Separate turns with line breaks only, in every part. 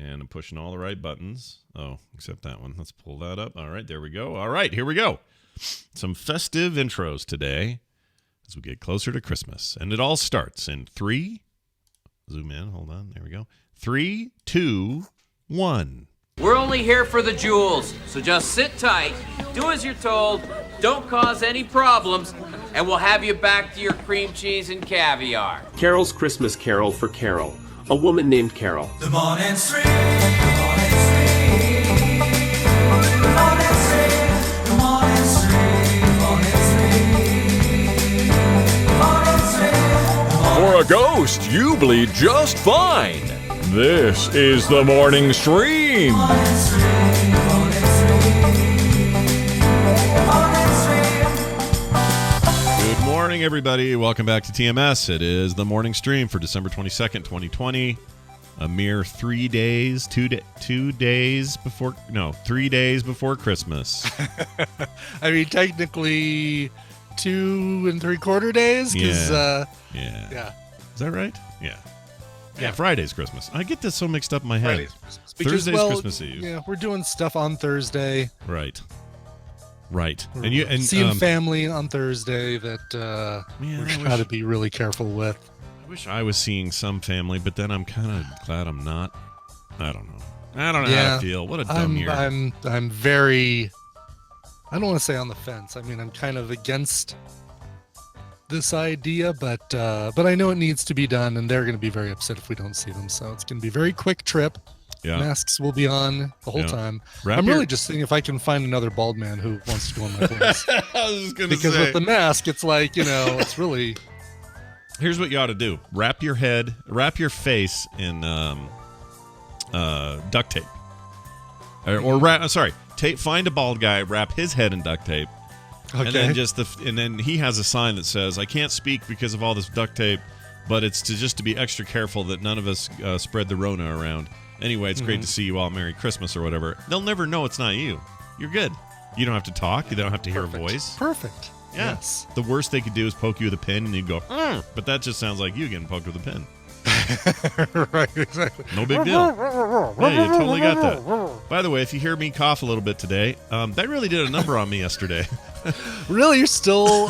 And I'm pushing all the right buttons. Oh, except that one. Let's pull that up. All right, there we go. All right, here we go. Some festive intros today as we get closer to Christmas. And it all starts in 3. Zoom in. Hold on. There we go. 3, 2, 1.
We're only here for the jewels, so just sit tight, do as you're told, don't cause any problems, and we'll have you back to your cream cheese and caviar.
Carol's Christmas Carol for Carol, a woman named Carol.
The morning stream, the morning stream, the morning stream, the morning stream, the morning stream, the morning stream.
For a ghost, you bleed just fine. This is the Morning Stream.
Good morning, everybody. Welcome back to TMS. It is the Morning Stream for December 22nd, 2020. A mere 3 days, 3 days before Christmas.
I mean, technically 2 3/4 days.
Yeah.
Yeah.
Is that right? Yeah, Friday's Christmas. I get this so mixed up in my head.
Friday's Christmas. Because,
Thursday's Christmas Eve.
Yeah, we're doing stuff on Thursday.
Right.
We're seeing family on Thursday that we're trying to be really careful with.
I wish I was seeing some family, but then I'm kind of glad I'm not. I don't know how to feel. What a dumb year.
I'm very, I don't want to say on the fence. I mean, I'm kind of against this idea, but I know it needs to be done, and they're going to be very upset if we don't see them. So it's going to be a very quick trip.
Yeah.
Masks will be on the whole time. I'm really just seeing if I can find another bald man who wants to go in my place.
I was just going to say.
Because with the mask, it's like, it's really.
Here's what you ought to do: wrap your face in duct tape, find a bald guy, wrap his head in duct tape.
Okay.
And then he has a sign that says, "I can't speak because of all this duct tape, but it's to be extra careful that none of us spread the Rona around. Anyway, it's great to see you all. Merry Christmas," or whatever. They'll never know it's not you. You're good. You don't have to talk. You don't have to hear a voice.
Perfect.
Yeah.
Yes.
The worst they could do is poke you with a pin, and you'd go, but that just sounds like you getting poked with a pin.
Right, exactly.
No big deal. Yeah, you totally got that. By the way, if you hear me cough a little bit today, that really did a number on me yesterday.
Really? You're still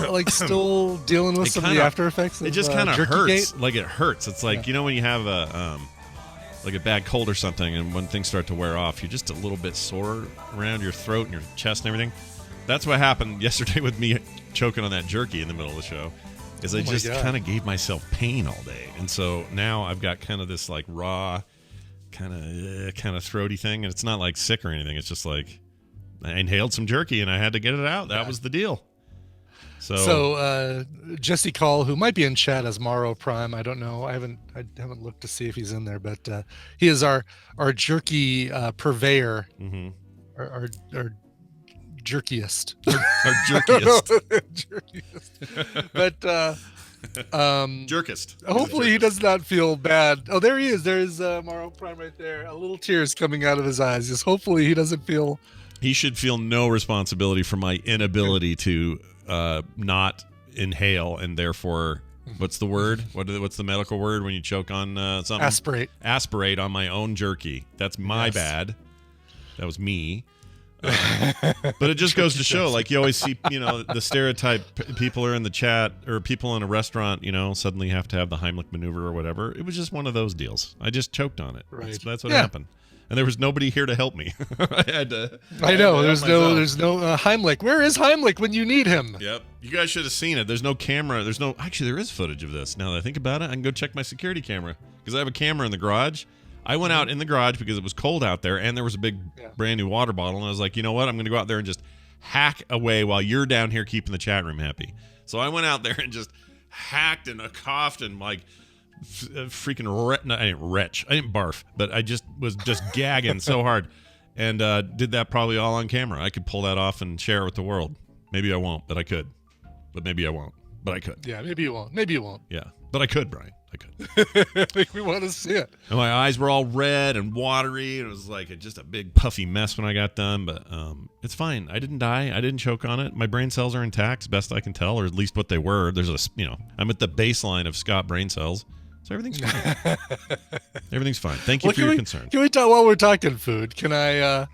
dealing with some of the after effects of
it just kind of hurts.
Jerkygate?
Like it hurts. It's like, when you have a bad cold or something, and when things start to wear off, you're just a little bit sore around your throat and your chest and everything. That's what happened yesterday with me choking on that jerky in the middle of the show. Is I just kind of gave myself pain all day, and so now I've got kind of this like raw, kind of throaty thing, and it's not like sick or anything. It's just like I inhaled some jerky and I had to get it out. That was the deal. So
Jesse Call, who might be in chat as Morrow Prime, I don't know. I haven't looked to see if he's in there, but he is our jerky purveyor, our jerkiest.
Our jerkiest.
Jerkiest. But
jerkist.
Hopefully he does not feel bad. Oh, there he is. There's Morrow Prime right there. A little tears coming out of his eyes. Just hopefully he doesn't feel.
He should feel no responsibility for my inability to not inhale, and therefore, what's the word? What's the medical word when you choke on something?
Aspirate.
Aspirate on my own jerky. That's my bad. That was me. But it just goes to show, like, you always see, the stereotype people are in the chat, or people in a restaurant, suddenly have to have the Heimlich maneuver or whatever. It was just one of those deals. I just choked on it.
Right.
That's what happened. And there was nobody here to help me.
I know. There's no Heimlich. Where is Heimlich when you need him?
Yep. You guys should have seen it. There's no camera. Actually, there is footage of this. Now that I think about it, I can go check my security camera, because I have a camera in the garage. I went out in the garage because it was cold out there, and there was a big brand new water bottle, and I was like, you know what? I'm going to go out there and just hack away while you're down here keeping the chat room happy. So I went out there and just hacked and coughed and like freaking I didn't barf, but I just was gagging so hard, and did that probably all on camera. I could pull that off and share it with the world. Maybe I won't, but I could. But maybe I won't, but I could.
Yeah, maybe you won't. Maybe you won't.
Yeah, but I could, Brian. I could.
We want to see it.
And my eyes were all red and watery. It was like just a big puffy mess when I got done, but it's fine. I didn't die. I didn't choke on it. My brain cells are intact, best I can tell, or at least what they were. There's I'm at the baseline of Scott brain cells. So everything's fine. Everything's fine. Thank you for your concern.
Can we talk while we're talking food? Can I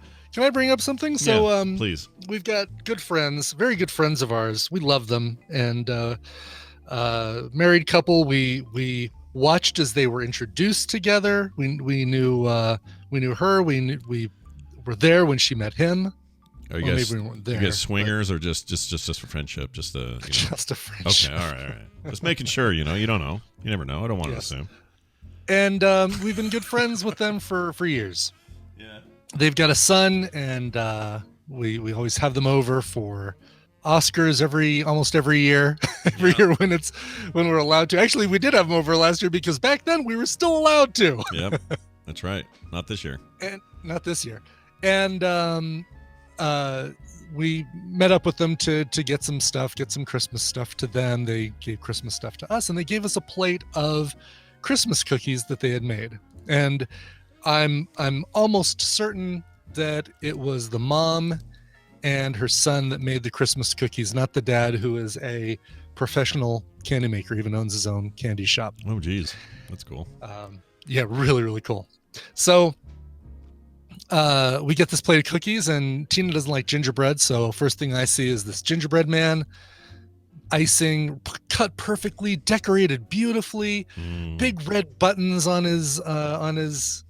bring up something? So,
please.
We've got good friends, very good friends of ours. We love them, and married couple. We watched as they were introduced together. We knew her. We were there when she met him.
Are you guys, swingers or just for friendship? Just a
friendship.
Okay, all right. Just making sure. You don't know. You never know. I don't want to assume.
And we've been good friends with them for years.
Yeah.
They've got a son, and we always have them over for Oscars almost every year. Year when we're allowed to. Actually, we did have them over last year because back then we were still allowed to.
Yep, that's right. Not this year.
And not this year. And we met up with them to get some Christmas stuff to them. They gave Christmas stuff to us, and they gave us a plate of Christmas cookies that they had made. And I'm almost certain that it was the mom and her son that made the Christmas cookies, not the dad, who is a professional candy maker, even owns his own candy shop.
Oh, geez. That's cool.
Yeah, really, really cool. So we get this plate of cookies, and Tina doesn't like gingerbread. So first thing I see is this gingerbread man, icing cut perfectly, decorated beautifully, big red buttons on his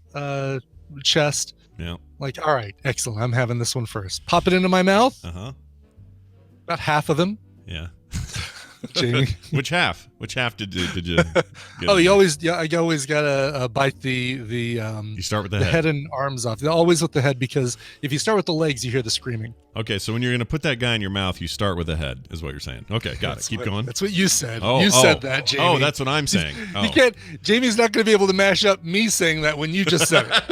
chest.
Yeah.
Like, all right, excellent. I'm having this one first. Pop it into my mouth. About half of them.
Yeah.
Jamie.
Which half did you get?
I always gotta bite the
you start with the
head and arms off. Always with the head, because if you start with the legs, you hear the screaming.
Okay, so when you're gonna put that guy in your mouth, you start with the head, is what you're saying. Okay, got it. Keep going.
That's what you said.
You
said that, Jamie.
Oh, that's what I'm saying.
You can't. Jamie's not gonna be able to mash up me saying that when you just said it.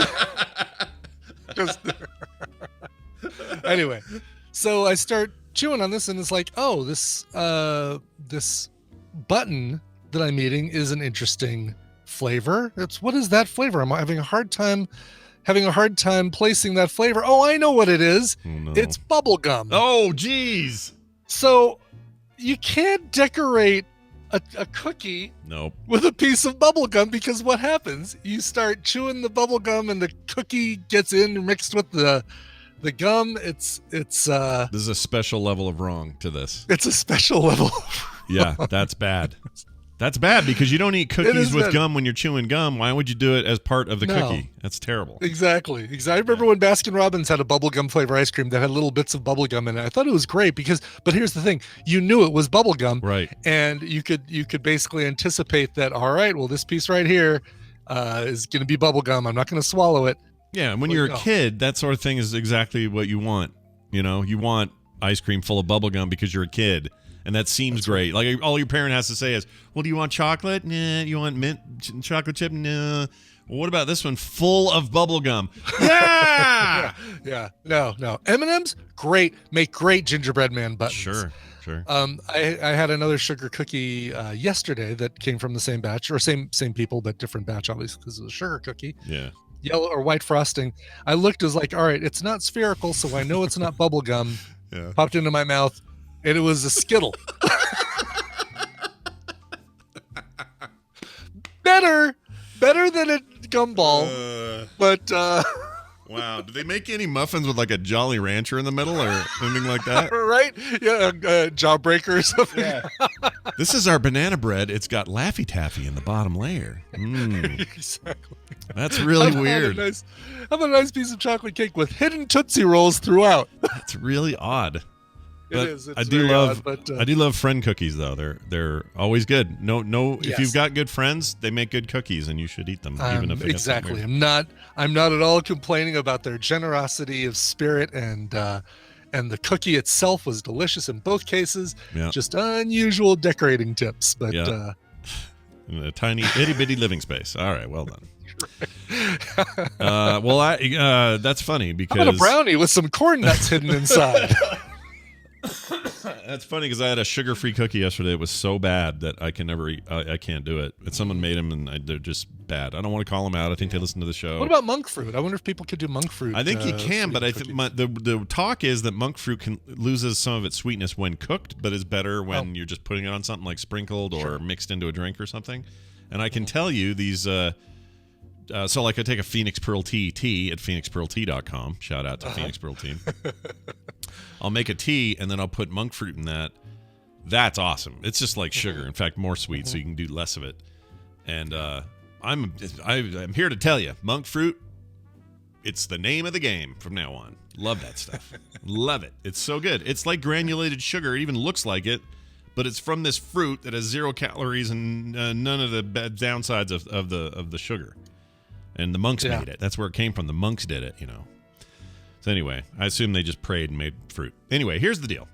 Anyway, so I start chewing on this, and it's like, oh, this button that I'm eating is an interesting flavor. What is that flavor? I'm having a hard time placing that flavor. Oh, I know what it is.
Oh, no.
It's bubble gum.
Oh, geez.
So you can't decorate a cookie with a piece of bubble gum, because what happens? You start chewing the bubble gum, and the cookie gets in mixed with the gum. It's this
is a special level of wrong to this.
It's a special level.
Yeah, that's bad. That's bad, because you don't eat cookies with gum when you're chewing gum. Why would you do it as part of the cookie? That's terrible.
Exactly. I remember when Baskin Robbins had a bubblegum flavor ice cream that had little bits of bubblegum in it. I thought it was great but here's the thing. You knew it was bubblegum.
Right.
And you could basically anticipate that, all right, well, this piece right here is going to be bubblegum. I'm not going to swallow it.
Yeah, when you're a kid, that sort of thing is exactly what you want. You want ice cream full of bubblegum because you're a kid. And that seems great. Like, all your parent has to say is, well, do you want chocolate? Nah. You want mint chocolate chip? Nah. Well, what about this one full of bubble gum? Yeah!
Yeah. No. M&M's, great. Make great gingerbread man buttons.
Sure.
I had another sugar cookie yesterday that came from the same batch, or same people, but different batch, obviously, because it was a sugar cookie.
Yeah.
Yellow or white frosting. I looked, as like, all right, it's not spherical, so I know it's not bubble gum.
Yeah.
Popped into my mouth. And it was a Skittle. Better than a gumball. But
wow, do they make any muffins with like a Jolly Rancher in the middle or anything like that?
Right? Yeah, Jawbreaker or something.
Yeah. This is our banana bread. It's got Laffy Taffy in the bottom layer.
Exactly.
That's really weird.
How about a nice piece of chocolate cake with hidden Tootsie Rolls throughout?
That's really odd.
It is. It's
I do
love.
I do love friend cookies though. They're always good. No.
Yes.
If you've got good friends, they make good cookies, and you should eat them. Even if
exactly. I'm not at all complaining about their generosity of spirit, and the cookie itself was delicious in both cases.
Yeah.
Just unusual decorating tips, but
in a tiny itty bitty living space. All right, well done. Well, that's funny because
how about a brownie with some corn nuts hidden inside?
That's funny because I had a sugar-free cookie yesterday. It was so bad that I can never eat. I can't do it. And someone made them, and they're just bad. I don't want to call them out. I think they listen to the show.
What about monk fruit? I wonder if people could do monk fruit.
I think you can, but I think the talk is that monk fruit loses some of its sweetness when cooked, but is better when you're just putting it on something like sprinkled or mixed into a drink or something. And I can tell you these. So like I take a Phoenix Pearl tea at phoenixpearltea.com. Shout out to Phoenix Pearl Tea. I'll make a tea and then I'll put monk fruit in that. That's awesome. It's just like sugar. In fact, more sweet, so you can do less of it. And I'm here to tell you, monk fruit, it's the name of the game from now on. Love that stuff. Love it. It's so good. It's like granulated sugar. It even looks like it, but it's from this fruit that has 0 calories and none of the bad downsides of the sugar. And the monks made it. That's where it came from. The monks did it, So anyway, I assume they just prayed and made fruit. Anyway, here's the deal.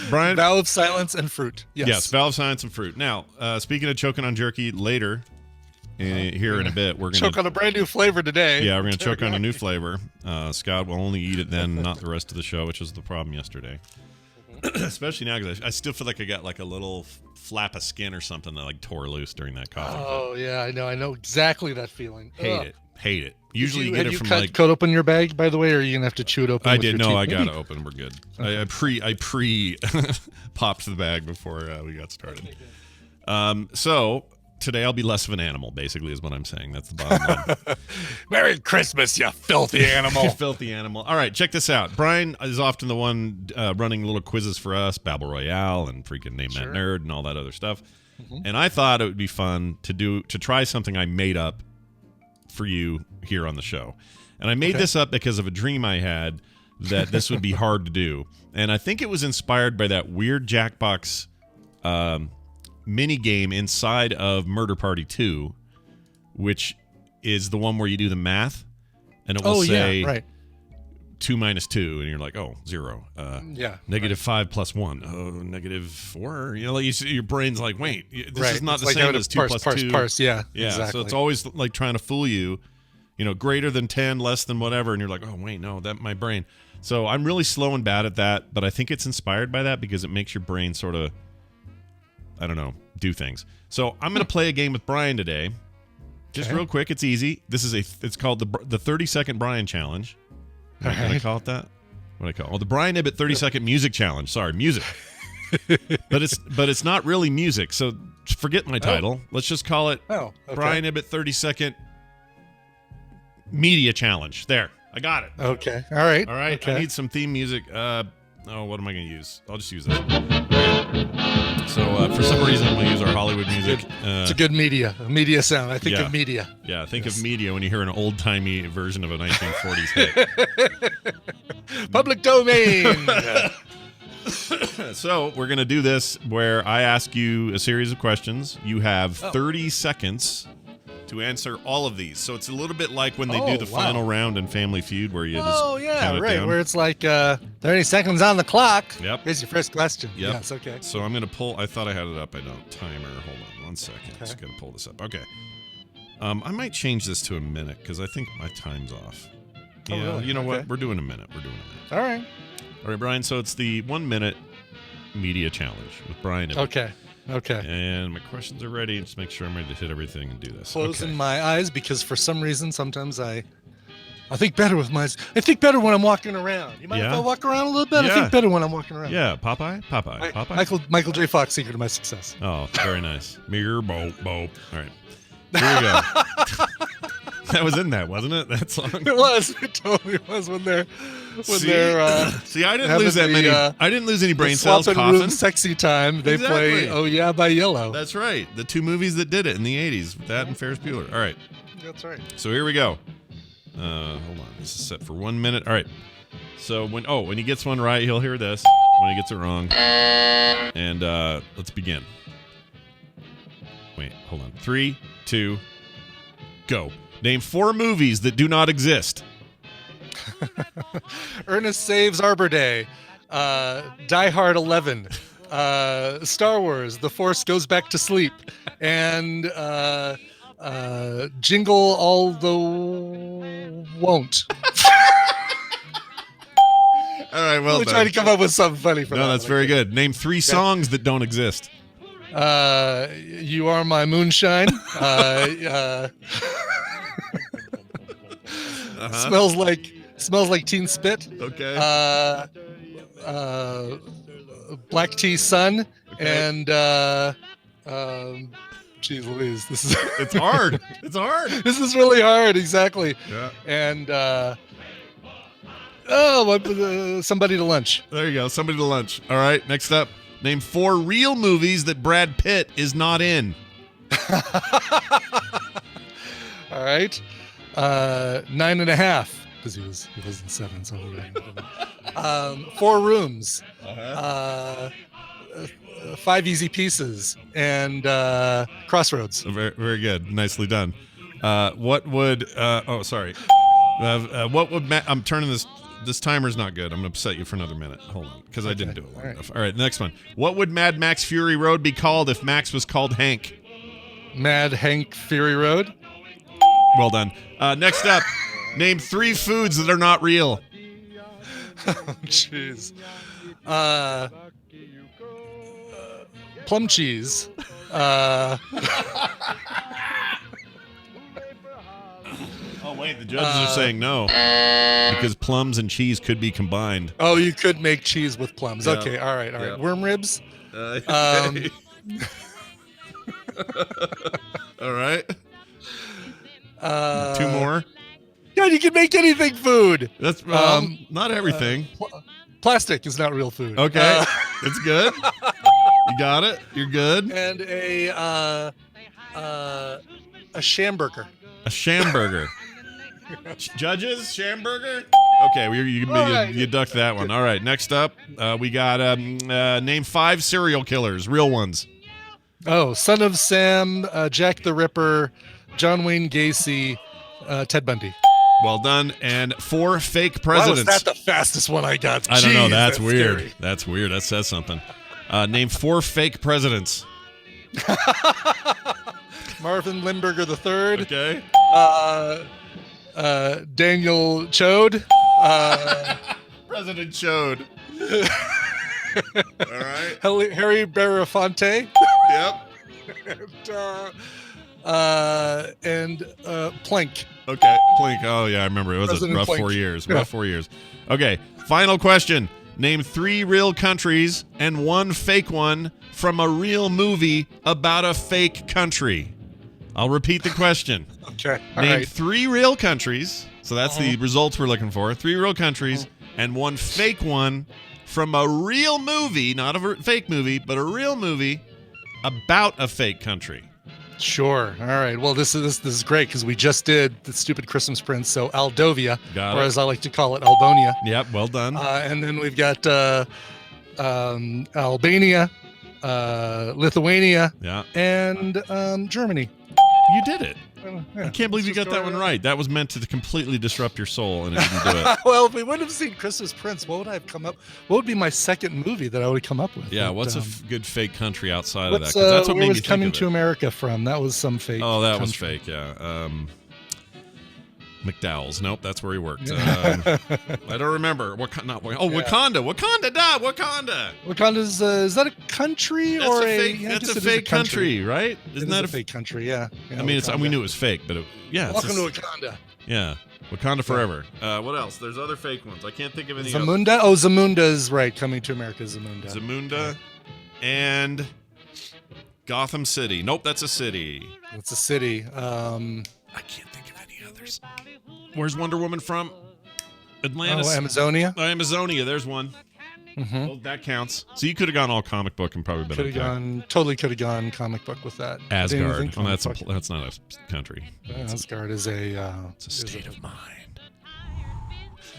Brian,
vow of silence and fruit.
Yes, vow of silence and fruit. Now, speaking of choking on jerky, later here in a bit, we're going to
choke on a brand new flavor today.
Yeah, we're going to choke on a new flavor. Scott will only eat it then, not the rest of the show, which was the problem yesterday. Especially now because I still feel like I got like a little flap of skin or something that like tore loose during that coffee.
Oh yeah, I know exactly that feeling.
Hate it. Usually you get it from like
cut open your bag, by the way, or are you gonna have to chew it open?
I did. No, I got it open. We're good. I pre popped the bag before we got started. So today I'll be less of an animal. Basically, is what I'm saying. That's the bottom line.
Merry Christmas, you filthy animal.
You filthy animal. All right, check this out. Brian is often the one running little quizzes for us, Babble Royale, and freaking Name That Nerd, and all that other stuff. And I thought it would be fun to try something I made up for you here on the show. And I made this up because of a dream I had that this would be hard to do. And I think it was inspired by that weird Jackbox mini game inside of Murder Party 2, which is the one where you do the math and it will say 2 minus 2 and you're like, 0. -5 plus 1. -4. Like your brain's like, wait, this is not the same as 2 plus 2.
Yeah,
exactly. So it's always like trying to fool you, greater than 10, less than whatever, and you're like, oh wait, no, that my brain. So I'm really slow and bad at that, but I think it's inspired by that because it makes your brain sort of, I don't know, do things. So I'm going to play a game with Brian today. Just real quick, it's easy. It's called the 30-second Brian challenge. Am I going to call it that? What do I call it? Oh, the Brian Ibbett 30-second music challenge. Sorry, music. but it's not really music. So forget my title. Let's just call it Brian Ibbett 30-second media challenge. There. I got it.
Okay. All right.
Okay. I need some theme music. What am I going to use? I'll just use this one. So for some reason, we'll use our Hollywood music.
It's a good media sound. I think of media.
Yeah, think of media when you hear an old-timey version of a 1940s hit.
Public domain.
So we're going to do this where I ask you a series of questions. You have 30 seconds to answer all of these. So it's a little bit like when they do the final round in Family Feud where you just count it down.
Where it's like 30 seconds on the clock.
Yep.
Here's your first question.
Yep.
Yes, okay.
So I'm going to pull. I thought I had it up. I don't. Timer. Hold on 1 second. Okay. Just going to pull this up. Okay. I might change this to a minute because I think my time's off. Yeah,
really?
You know what? We're doing a minute.
All right.
All right, Brian. So it's the 1 minute media challenge with Brian.
Okay.
And my questions are ready. Just make sure I'm ready to hit everything and do this.
Closing my eyes because for some reason sometimes I think better with my eyes. I think better when I'm walking around. You mind if I walk around a little bit?
Yeah.
I think better when I'm walking around.
Yeah, Popeye.
Michael J. Fox, secret of my success.
Oh, very nice. Mirror, boop. All right. Here we go. That was in that, wasn't it? That song.
It was. It totally was when they're
See, I didn't lose that many. I didn't lose any brain cells coughing.
Room sexy time. They play "Oh Yeah" by Yellow.
That's right. The 2 movies that did it in the 80s. That and Ferris Bueller. All right.
That's right.
So here we go. Hold on. This is set for 1 minute. All right. So when he gets one right, he'll hear this. When he gets it wrong, and let's begin. Wait. Hold on. 3, 2, go. Name 4 movies that do not exist.
Ernest Saves Arbor Day, Die Hard 11, Star Wars, The Force Goes Back to Sleep, and Jingle All the Won't.
All right, well done.
Trying to come up with something funny for that.
No, that's very good. Name 3 songs that don't exist.
You Are My Moonshine. Smells like Teen Spit.
Okay.
Black Tea Sun,
okay.
and Jeez Louise, this is
It's hard. It's hard.
this is really hard. Exactly.
Yeah.
And somebody to lunch.
There you go. Somebody to lunch. All right. Next up, name 4 real movies that Brad Pitt is not in.
All right. 9.5 because he was in 7. So 4 Rooms. 5 Easy Pieces and Crossroads.
Very, very good. Nicely done. What would? Sorry. What would? I'm turning this. This timer's not good. I'm gonna upset you for another minute. Hold on, because I didn't do it long enough. All right, next one. What would Mad Max Fury Road be called if Max was called Hank?
Mad Hank Fury Road.
Well done. Next up, name 3 foods that are not real.
Oh, jeez. Plum cheese.
Oh wait, the judges are saying no because plums and cheese could be combined.
Oh, you could make cheese with plums.
Yeah.
Okay, all right.
Yeah.
Worm ribs.
Okay. All right. 2 more.
God, you can make anything food.
That's not everything.
Plastic is not real food.
Okay, it's good. You got it. You're good.
And a Schamburger.
A Schamburger. Judges, Schamburger. Okay, you ducked that one. All right, next up, we got name 5 serial killers, real ones.
Oh, Son of Sam, Jack the Ripper, John Wayne Gacy, Ted Bundy.
Well done. And 4 fake
Why
presidents.
was that the fastest one I got?
I don't know.
Jeez,
That's weird.
scary.
That's weird. That says something. Name 4 fake presidents.
Marvin Lindbergh III.
Okay.
Daniel Chode.
President Chode. All right.
Harry Belafonte.
Yep.
And Plank.
Okay. Plink. Oh, yeah, I remember. It was
President
a rough
Plank.
4 years.
Yeah.
Rough 4 years. Okay. Final question. Name 3 real countries and 1 fake one from a real movie about a fake country. I'll repeat the question.
Okay. All
Name
right.
3 real countries. So that's the results we're looking for. 3 real countries and 1 fake one from a real movie, not a fake movie, but a real movie about a fake country.
Sure. All right. Well, this is great because we just did the stupid Christmas Prince. So Aldovia,
Got
or
it.
as I like to call it, Albonia.
Yep, well done.
And then we've got Albania, Lithuania,
Yeah.
and Germany.
You did it.
Yeah,
I can't believe you got that one right. That was meant to completely disrupt your soul, and it didn't do it.
Well, if we wouldn't have seen Christmas Prince, what would I have come up? What would be my second movie that I would have come up with?
Yeah,
But,
what's a good fake country outside of that?
what's,
'Cause that's what
where
made me
was
think
Coming
of
to
it.
America from? That was some fake.
Oh, that was
country.
fake, yeah. McDowell's. Nope, that's where he worked. I don't remember. Wakanda. Wakanda.
Wakanda's is that a country
That's
or
a fake.
yeah, I
That's
guess
a
it is
fake country, right?
It
Isn't
is
that
a fake country? Yeah.
I mean, it's, we knew it was fake, but yeah.
Welcome to Wakanda.
Yeah, Wakanda forever. What else? There's other fake ones. I can't think of any.
Zamunda. Oh, Zamunda is right. Coming to America, Zamunda.
Zamunda and Gotham City. Nope, that's a city.
It's a city.
I can't think of any others. Where's Wonder Woman from? Atlantis.
Oh, Amazonia.
Amazonia. There's one.
Mm-hmm.
Well, that counts. So you could have gone all comic book and probably been
Could have gone comic book with that. I didn't even
Asgard.
think
Oh,
comic
that's
book.
that's not a country.
Asgard is a.
It's a state of mind.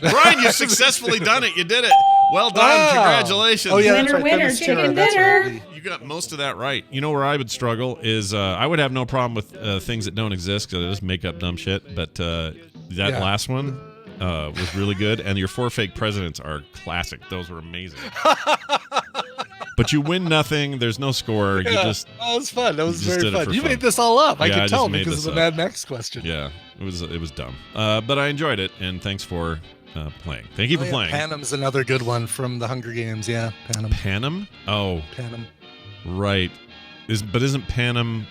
Brian, you've successfully done it. You did it. Well done.
Wow.
Congratulations.
Oh yeah, that's
Winner,
right.
winner,
Dennis
chicken
Chira, that's
dinner.
right.
You got most of that right. You know where I would struggle is I would have no problem with things that don't exist because I just make up dumb shit. But that
Yeah.
last one was really good, and your 4 fake presidents are classic. Those were amazing. But you win nothing. There's no score. You just
that was fun. That was
you just
very
did it
fun.
for
You
fun.
made this all up. I
Yeah, I
could
just
tell
made
because
this
of the
up.
Mad Max question.
yeah, it was dumb. But I enjoyed it, and thanks for playing. Thank you for playing.
Panem's another good one from the Hunger Games. Yeah, Panem.
Panem? Oh,
Panem.
right. Isn't Panem?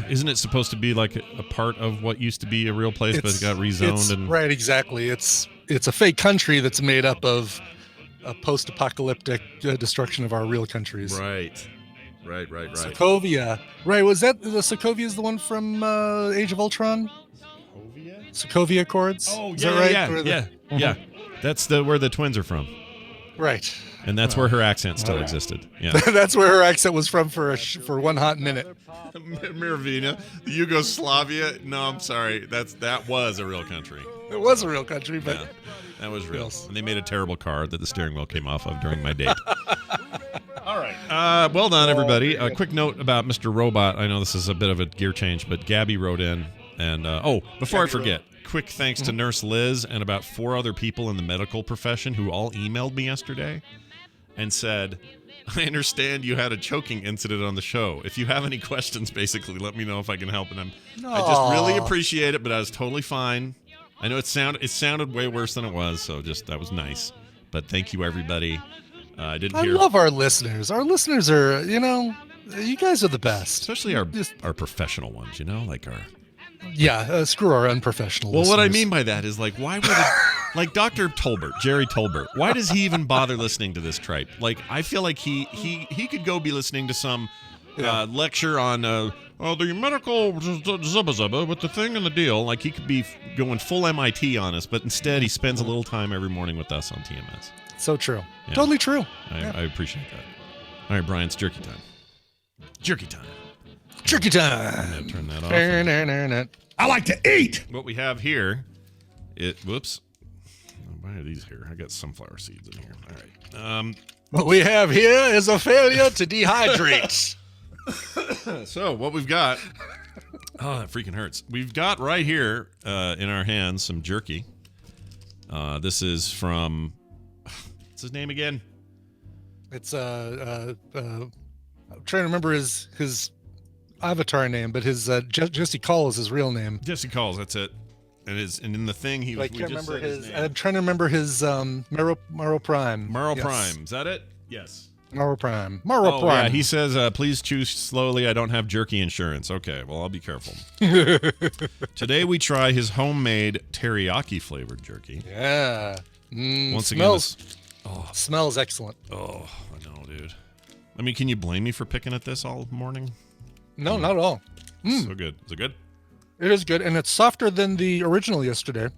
Isn't it supposed to be like a part of what used to be a real place, but it got rezoned? And
right, exactly. It's a fake country that's made up of a post-apocalyptic destruction of our real countries.
right. Right.
Sokovia. Right, was that the Sokovia is the one from Age of Ultron? Sokovia Accords?
Oh,
Is that right? Or
Yeah. That's where the twins are from.
Right.
And that's where her accent still existed. Yeah.
That's where her accent was from for one hot minute.
Mirovina, Yugoslavia. No, I'm sorry. That was a real country.
It was a real country, but
Yeah, that was real.
Yes.
And they made a terrible car that the steering wheel came off of during my date. All right. Well done, everybody. A quick note about Mr. Robot. I know this is a bit of a gear change, but Gabby wrote in. And, before I forget, quick thanks to Nurse Liz and about 4 other people in the medical profession who all emailed me yesterday and said, I understand you had a choking incident on the show. If you have any questions, basically, let me know if I can help. And I just really appreciate it, but I was totally fine. I know it sounded way worse than it was, so that was nice. But thank you, everybody. I
love our listeners. Our listeners are, you guys are the best.
Especially our professional ones, like our...
Yeah, screw our unprofessional
Well,
listeners.
what I mean by that is, why would like Dr. Tolbert, Jerry Tolbert, why does he even bother listening to this tripe? I feel like he could go be listening to some lecture on the medical zubba with the thing and the deal. He could be going full MIT on us, but instead he spends a little time every morning with us on TMS.
So true.
Yeah.
Totally true.
I appreciate that. All right, Brian, it's jerky time. Jerky time.
Jerky time.
I'm going to turn that off.
I like to eat.
What we have here, whoops. Why are these here? I got sunflower seeds in here. All right.
What we have here is a failure to dehydrate.
So what we've got, that freaking hurts. We've got right here in our hands some jerky. This is from, what's his name again?
It's I'm trying to remember his avatar name, but his Jesse Call is his real name.
Jesse Calls, that's it. And in the thing he was.
I can't remember his. I'm trying to remember his Maro Prime.
Maro Prime, is that it? Yes.
Maro Prime.
Yeah, he says, please choose slowly. I don't have jerky insurance. Okay, well, I'll be careful. Today we try his homemade teriyaki flavored jerky.
Yeah.
Once
smells,
again,
smells excellent.
Oh, I know, dude. I mean, can you blame me for picking at this all morning?
No, not at all.
So good. Is it good?
It is good, and it's softer than the original yesterday.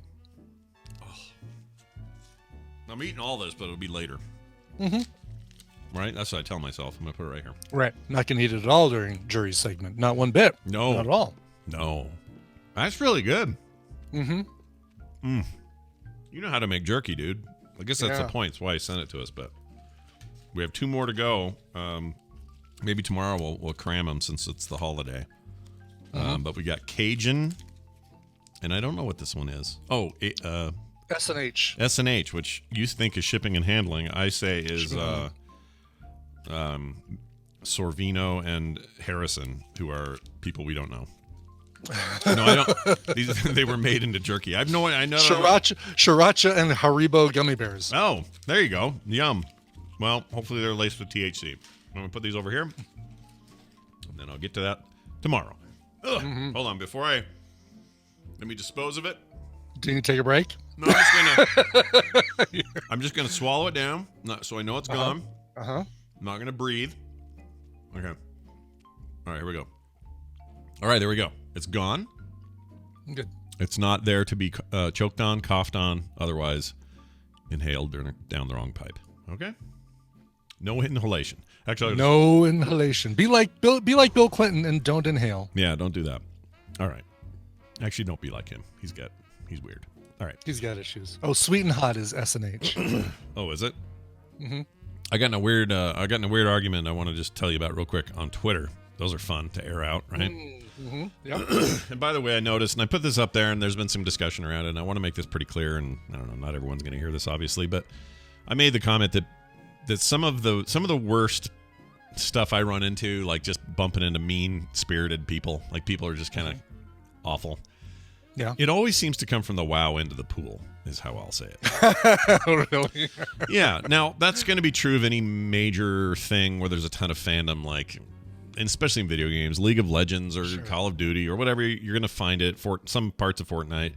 I'm eating all this, but it'll be later.
Mm-hmm.
Right? That's what I tell myself. I'm going to put it right here.
Right. Not going to eat it at all during jury's segment. Not one bit.
No.
Not at all.
No. That's really good.
Mm-hmm.
You know how to make jerky, dude. I guess that's the point. That's why he sent it to us, but we have 2 more to go. Maybe tomorrow we'll cram them since it's the holiday. But we got Cajun, and I don't know what this one is. Oh,
S&H.
S&H, which you think is shipping and handling. I say is Sorvino and Harrison, who are people we don't know. No, I don't. They were made into jerky. I have no idea. I know.
Sriracha and Haribo gummy bears.
Oh, there you go. Yum. Well, hopefully they're laced with THC. I'm going to put these over here, and then I'll get to that tomorrow. Hold on. Let me dispose of it.
Do you need to take a break?
No, I'm just gonna swallow it down, so I know it's gone. I'm not gonna breathe. Okay. All right, here we go. All right, there we go. It's gone.
Good.
It's not there to be choked on, coughed on, otherwise inhaled down the wrong pipe. Okay. No inhalation. Actually,
no inhalation. Be like Bill Clinton and don't inhale.
Yeah, don't do that. All right. Actually, don't be like him. He's weird. All right.
He's got issues. Oh, sweet and hot is S&H.
Oh, is it?
Mm-hmm.
I got in a weird argument I want to just tell you about real quick on Twitter. Those are fun to air out, right?
Mm-hmm. Yep.
And by the way, I noticed, and I put this up there, and there's been some discussion around it, and I want to make this pretty clear, and I don't know, not everyone's going to hear this, obviously, but I made the comment that some of the worst stuff I run into, like just bumping into mean-spirited people, like people are just kind of awful.
Yeah.
It always seems to come from the WoW end of the pool, is how I'll say it.
Really?
Yeah. Now, that's going to be true of any major thing where there's a ton of fandom, like, and especially in video games, League of Legends or Call of Duty or whatever. You're going to find it for some parts of Fortnite.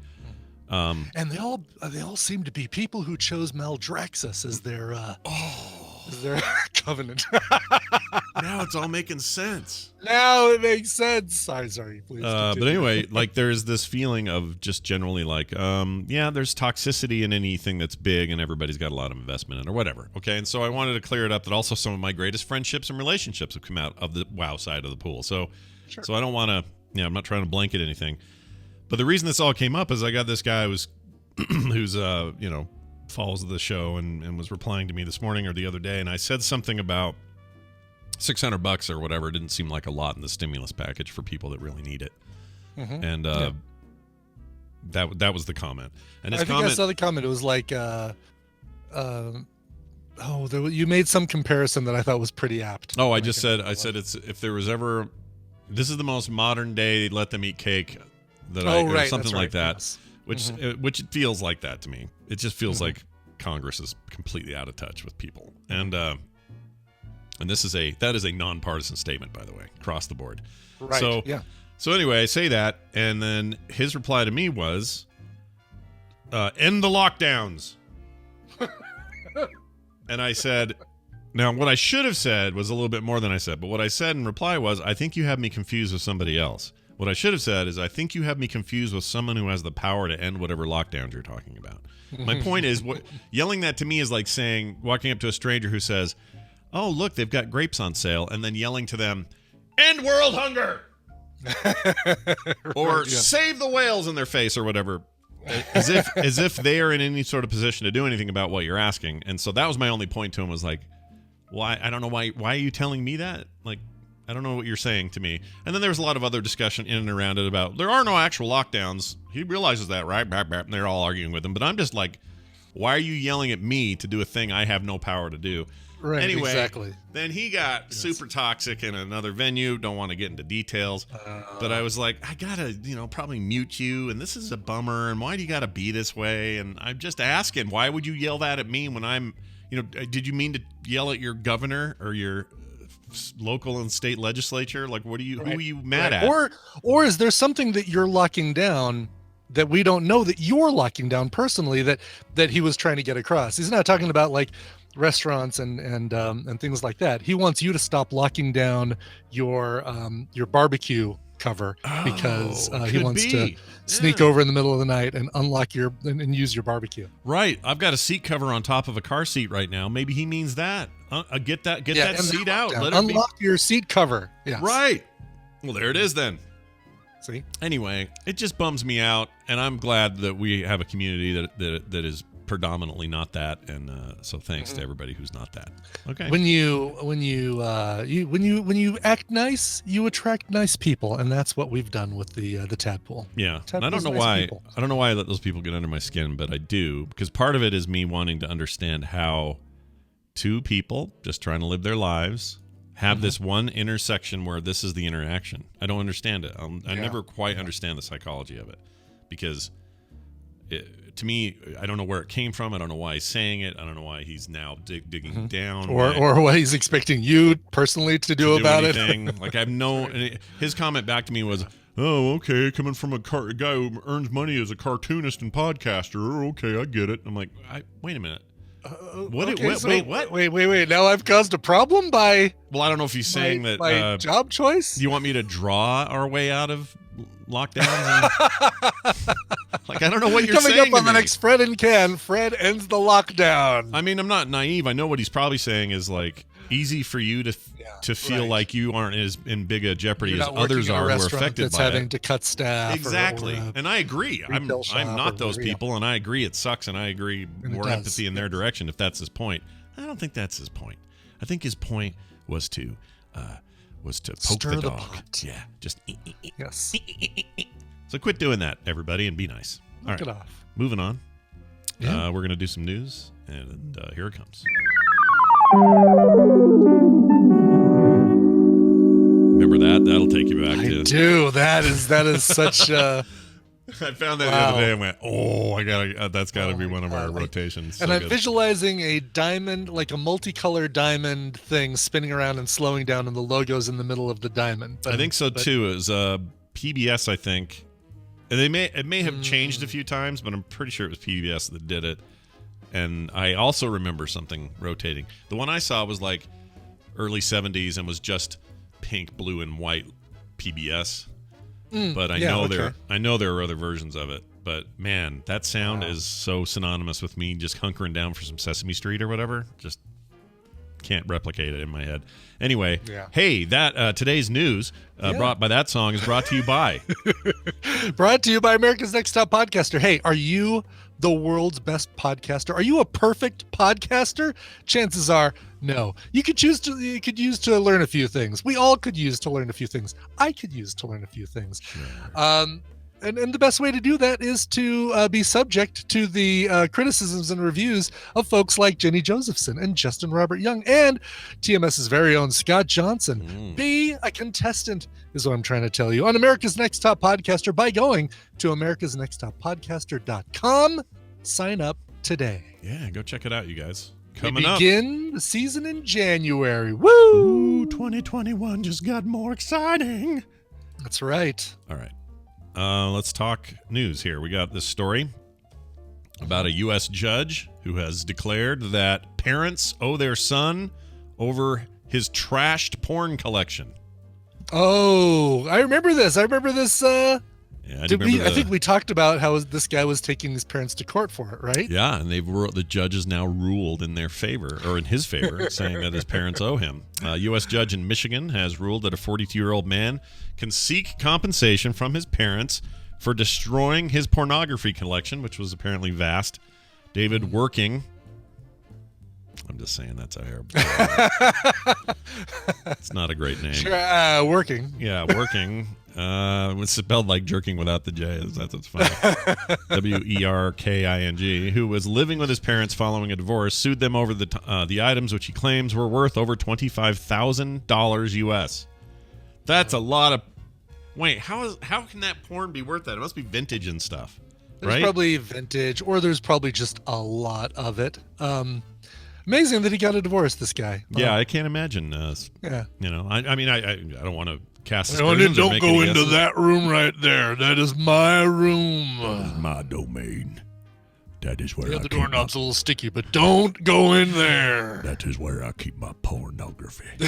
And they all seem to be people who chose Maldraxxus as their covenant.
Now it's all making sense.
Now it makes sense. Sorry, please.
But anyway, like there's this feeling of just generally like, yeah, there's toxicity in anything that's big and everybody's got a lot of investment in it or whatever. Okay. And so I wanted to clear it up that also some of my greatest friendships and relationships have come out of the WoW side of the pool. So I don't want to, I'm not trying to blanket anything. But the reason this all came up is I got this guy who's follows the show and was replying to me this morning or the other day. And I said something about $600 or whatever. It didn't seem like a lot in the stimulus package for people that really need it. Mm-hmm. And that was the comment. And his
I saw the comment. It was like, you made some comparison that I thought was pretty apt.
Oh, I said it's if there was ever, this is the most modern day let them eat cake that or something like that. Yes. Which it feels like that to me. It just feels like Congress is completely out of touch with people. And that is a nonpartisan statement, by the way, across the board.
Right.
So anyway, I say that, and then his reply to me was, end the lockdowns. And I said, now what I should have said was a little bit more than I said, but what I said in reply was, I think you have me confused with somebody else. What I should have said is, I think you have me confused with someone who has the power to end whatever lockdowns you're talking about. My point is, yelling that to me is like walking up to a stranger who says, oh, look, they've got grapes on sale, and then yelling to them, end world hunger! Or save the whales in their face or whatever. As if they are in any sort of position to do anything about what you're asking. And so that was my only point to him was like, why? I don't know why are you telling me that? Like, I don't know what you're saying to me. And then there was a lot of other discussion in and around it about there are no actual lockdowns. He realizes that, right? And they're all arguing with him. But I'm just like, why are you yelling at me to do a thing I have no power to do?
Right,
anyway,
exactly.
Then he got super toxic in another venue. Don't want to get into details. But I was like, I got to, probably mute you. And this is a bummer. And why do you got to be this way? And I'm just asking, why would you yell that at me when I'm, did you mean to yell at your governor or your local and state legislature? Like, who are you mad at?
Or is there something that you're locking down that we don't know that you're locking down personally that he was trying to get across? He's not talking about like restaurants and things like that. He wants you to stop locking down your barbecue cover because he wants to sneak over in the middle of the night and unlock and use your barbecue.
Right. I've got a seat cover on top of a car seat right now. Maybe he means that. Get that seat out. Let
unlock your seat cover. Yes.
Right. Well, there it is then.
See?
Anyway, it just bums me out, and I'm glad that we have a community that is predominantly not that, and so thanks to everybody who's not that. Okay.
When you act nice, you attract nice people, and that's what we've done with the tadpole.
Yeah, and I don't know why. People. I don't know why I let those people get under my skin, but I do, because part of it is me wanting to understand how two people just trying to live their lives have this one intersection where this is the interaction. I don't understand it. I never quite understand the psychology of it, because to me, I don't know where it came from. I don't know why he's saying it. I don't know why he's now digging down.
Or what he's expecting you personally to do about
anything.
it.
Like, his comment back to me was, oh, okay, coming from a guy who earns money as a cartoonist and podcaster. Okay, I get it. I'm like, wait a minute. What?
Wait. Now I've caused a problem by...
Well, I don't know if he's saying that...
My job choice?
Do you want me to draw our way out of lockdowns? Like, I don't know what you're saying.
Coming up on the next Fred and Ken, Fred ends the lockdown.
I mean, I'm not naive. I know what he's probably saying is like easy for you to feel like you aren't as in big a jeopardy as others are who are affected by
having to cut staff.
Exactly. And I agree. I'm not those people, and I agree it sucks, and I agree more empathy in their direction if that's his point. I don't think that's his point. I think his point was to poke the dog.
Pot.
Yeah, just
yes.
So quit doing that, everybody, and be nice. All right,
it off.
Moving on. Yeah. We're gonna do some news, and here it comes. Remember that? That'll take you back to.
I do. That is such.
I found that the other day and went, oh, I gotta. That's got to be one of our rotations.
And I'm visualizing a diamond, like a multicolored diamond thing, spinning around and slowing down, and the logo's in the middle of the diamond.
I think so too. It was PBS, I think. And it may have changed a few times, but I'm pretty sure it was PBS that did it. And I also remember something rotating. The one I saw was like early 70s and was just pink, blue, and white PBS. But I know there are other versions of it. But man, that sound is so synonymous with me just hunkering down for some Sesame Street or whatever. Just can't replicate it in my head. Anyway, hey, that today's news brought by that song is brought to you by
Brought to you by America's Next Top Podcaster. Hey, are you the world's best podcaster? Are you a perfect podcaster? Chances are no. You could use to learn a few things. We all could use to learn a few things. I could use to learn a few things. Sure. And the best way to do that is to be subject to the criticisms and reviews of folks like Jenny Josephson and Justin Robert Young and TMS's very own Scott Johnson. Be a contestant is what I'm trying to tell you on America's Next Top Podcaster by going to americasnexttoppodcaster.com. Sign up today.
Yeah, go check it out, you guys.
We begin the season in January. Woo!
2021 just got more exciting.
That's right.
All right. Let's talk news here. We got this story about a U.S. judge who has declared that parents owe their son over his trashed porn collection.
Oh, I remember this. I think we talked about how this guy was taking his parents to court for it, right?
Yeah, and the judge has now ruled in their favor, or in his favor, saying that his parents owe him. A U.S. judge in Michigan has ruled that a 42-year-old man can seek compensation from his parents for destroying his pornography collection, which was apparently vast. David Working. I'm just saying that's a terrible. It's not a great name.
Sure, Working.
Yeah, Working. It's spelled like jerking without the J. That's what's funny. Werking, who was living with his parents following a divorce, sued them over the items which he claims were worth over $25,000 U.S. That's a lot of. Wait, how can that porn be worth that? It must be vintage and stuff.
There's
right?
probably vintage, or there's probably just a lot of it. Amazing that he got a divorce, this guy.
Yeah, I can't imagine.
Yeah.
You know, I mean, I don't want to cast aspersions.
Don't go into that room right there. That is my room.
That is my domain. That is where
the doorknob's a little sticky, but don't go in there.
That is where I keep my pornography.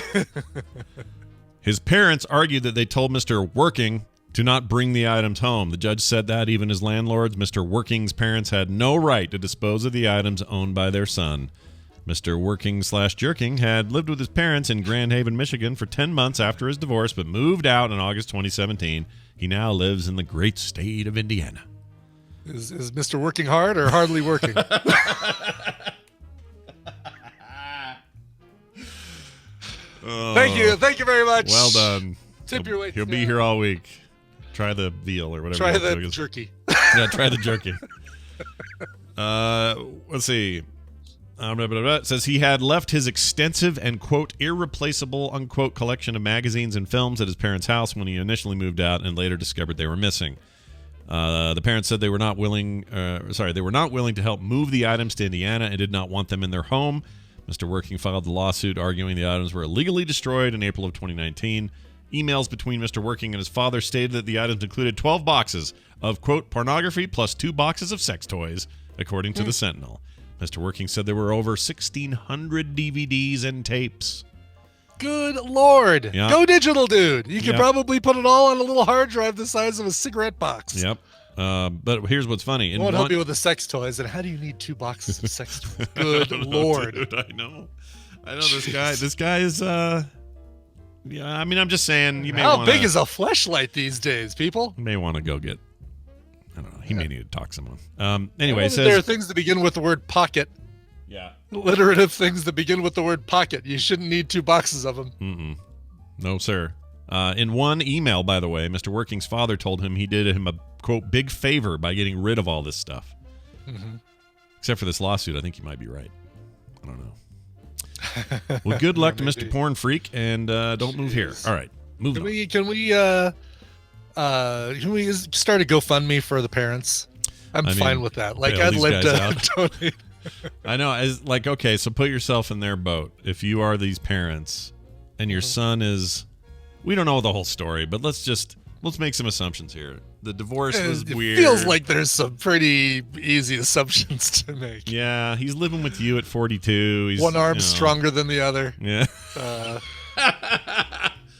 His parents argued that they told Mr. Working to not bring the items home. The judge said that even as landlords, Mr. Working's parents had no right to dispose of the items owned by their son. Mr. Working/Jerking had lived with his parents in Grand Haven, Michigan for 10 months after his divorce, but moved out in August 2017. He now lives in the great state of Indiana.
Is Mr. Working hard or hardly working? Thank you very much.
Well done.
Tip your weight.
He'll be here all week. Try the veal or whatever.
Try the jerky.
Yeah, try the jerky. Let's see. It says he had left his extensive and, quote, irreplaceable, unquote, collection of magazines and films at his parents' house when he initially moved out and later discovered they were missing. The parents said they were not willing to help move the items to Indiana and did not want them in their home. Mr. Working filed the lawsuit arguing the items were illegally destroyed in April of 2019. Emails between Mr. Working and his father stated that the items included 12 boxes of, quote, pornography plus 2 boxes of sex toys, according to the Sentinel. Mr. Working said there were over 1,600 DVDs and tapes.
Good Lord.
Yeah.
Go digital, dude. You could probably put it all on a little hard drive the size of a cigarette box.
Yep. But here's what's funny.
Won't help you with the sex toys. And how do you need 2 boxes of sex toys? Good Lord.
Dude, I know this guy. This guy is, yeah, I mean, I'm just saying. You may
How big is a fleshlight these days, people?
You may want to go get, I don't know. He may need to talk to someone. Anyway, it says
there are things that begin with the word pocket.
Yeah.
Alliterative things that begin with the word pocket. You shouldn't need 2 boxes of them.
Mm-mm. No, sir. In one email, by the way, Mr. Working's father told him he did him a, quote, big favor by getting rid of all this stuff. Mm-hmm. Except for this lawsuit, I think you might be right. I don't know. Well, good luck to Mr. Porn Freak, and don't move here. All right, moving on.
Can we start a GoFundMe for the parents? I'm fine with that. Like, I'd like to donate.
I know. Okay, so put yourself in their boat. If you are these parents and your son is, we don't know the whole story, but let's just let's make some assumptions here. The divorce was
It
weird.
feels like there's some pretty easy assumptions to make.
Yeah, he's living with you at 42. He's
One arm stronger than the other.
Yeah.
Uh,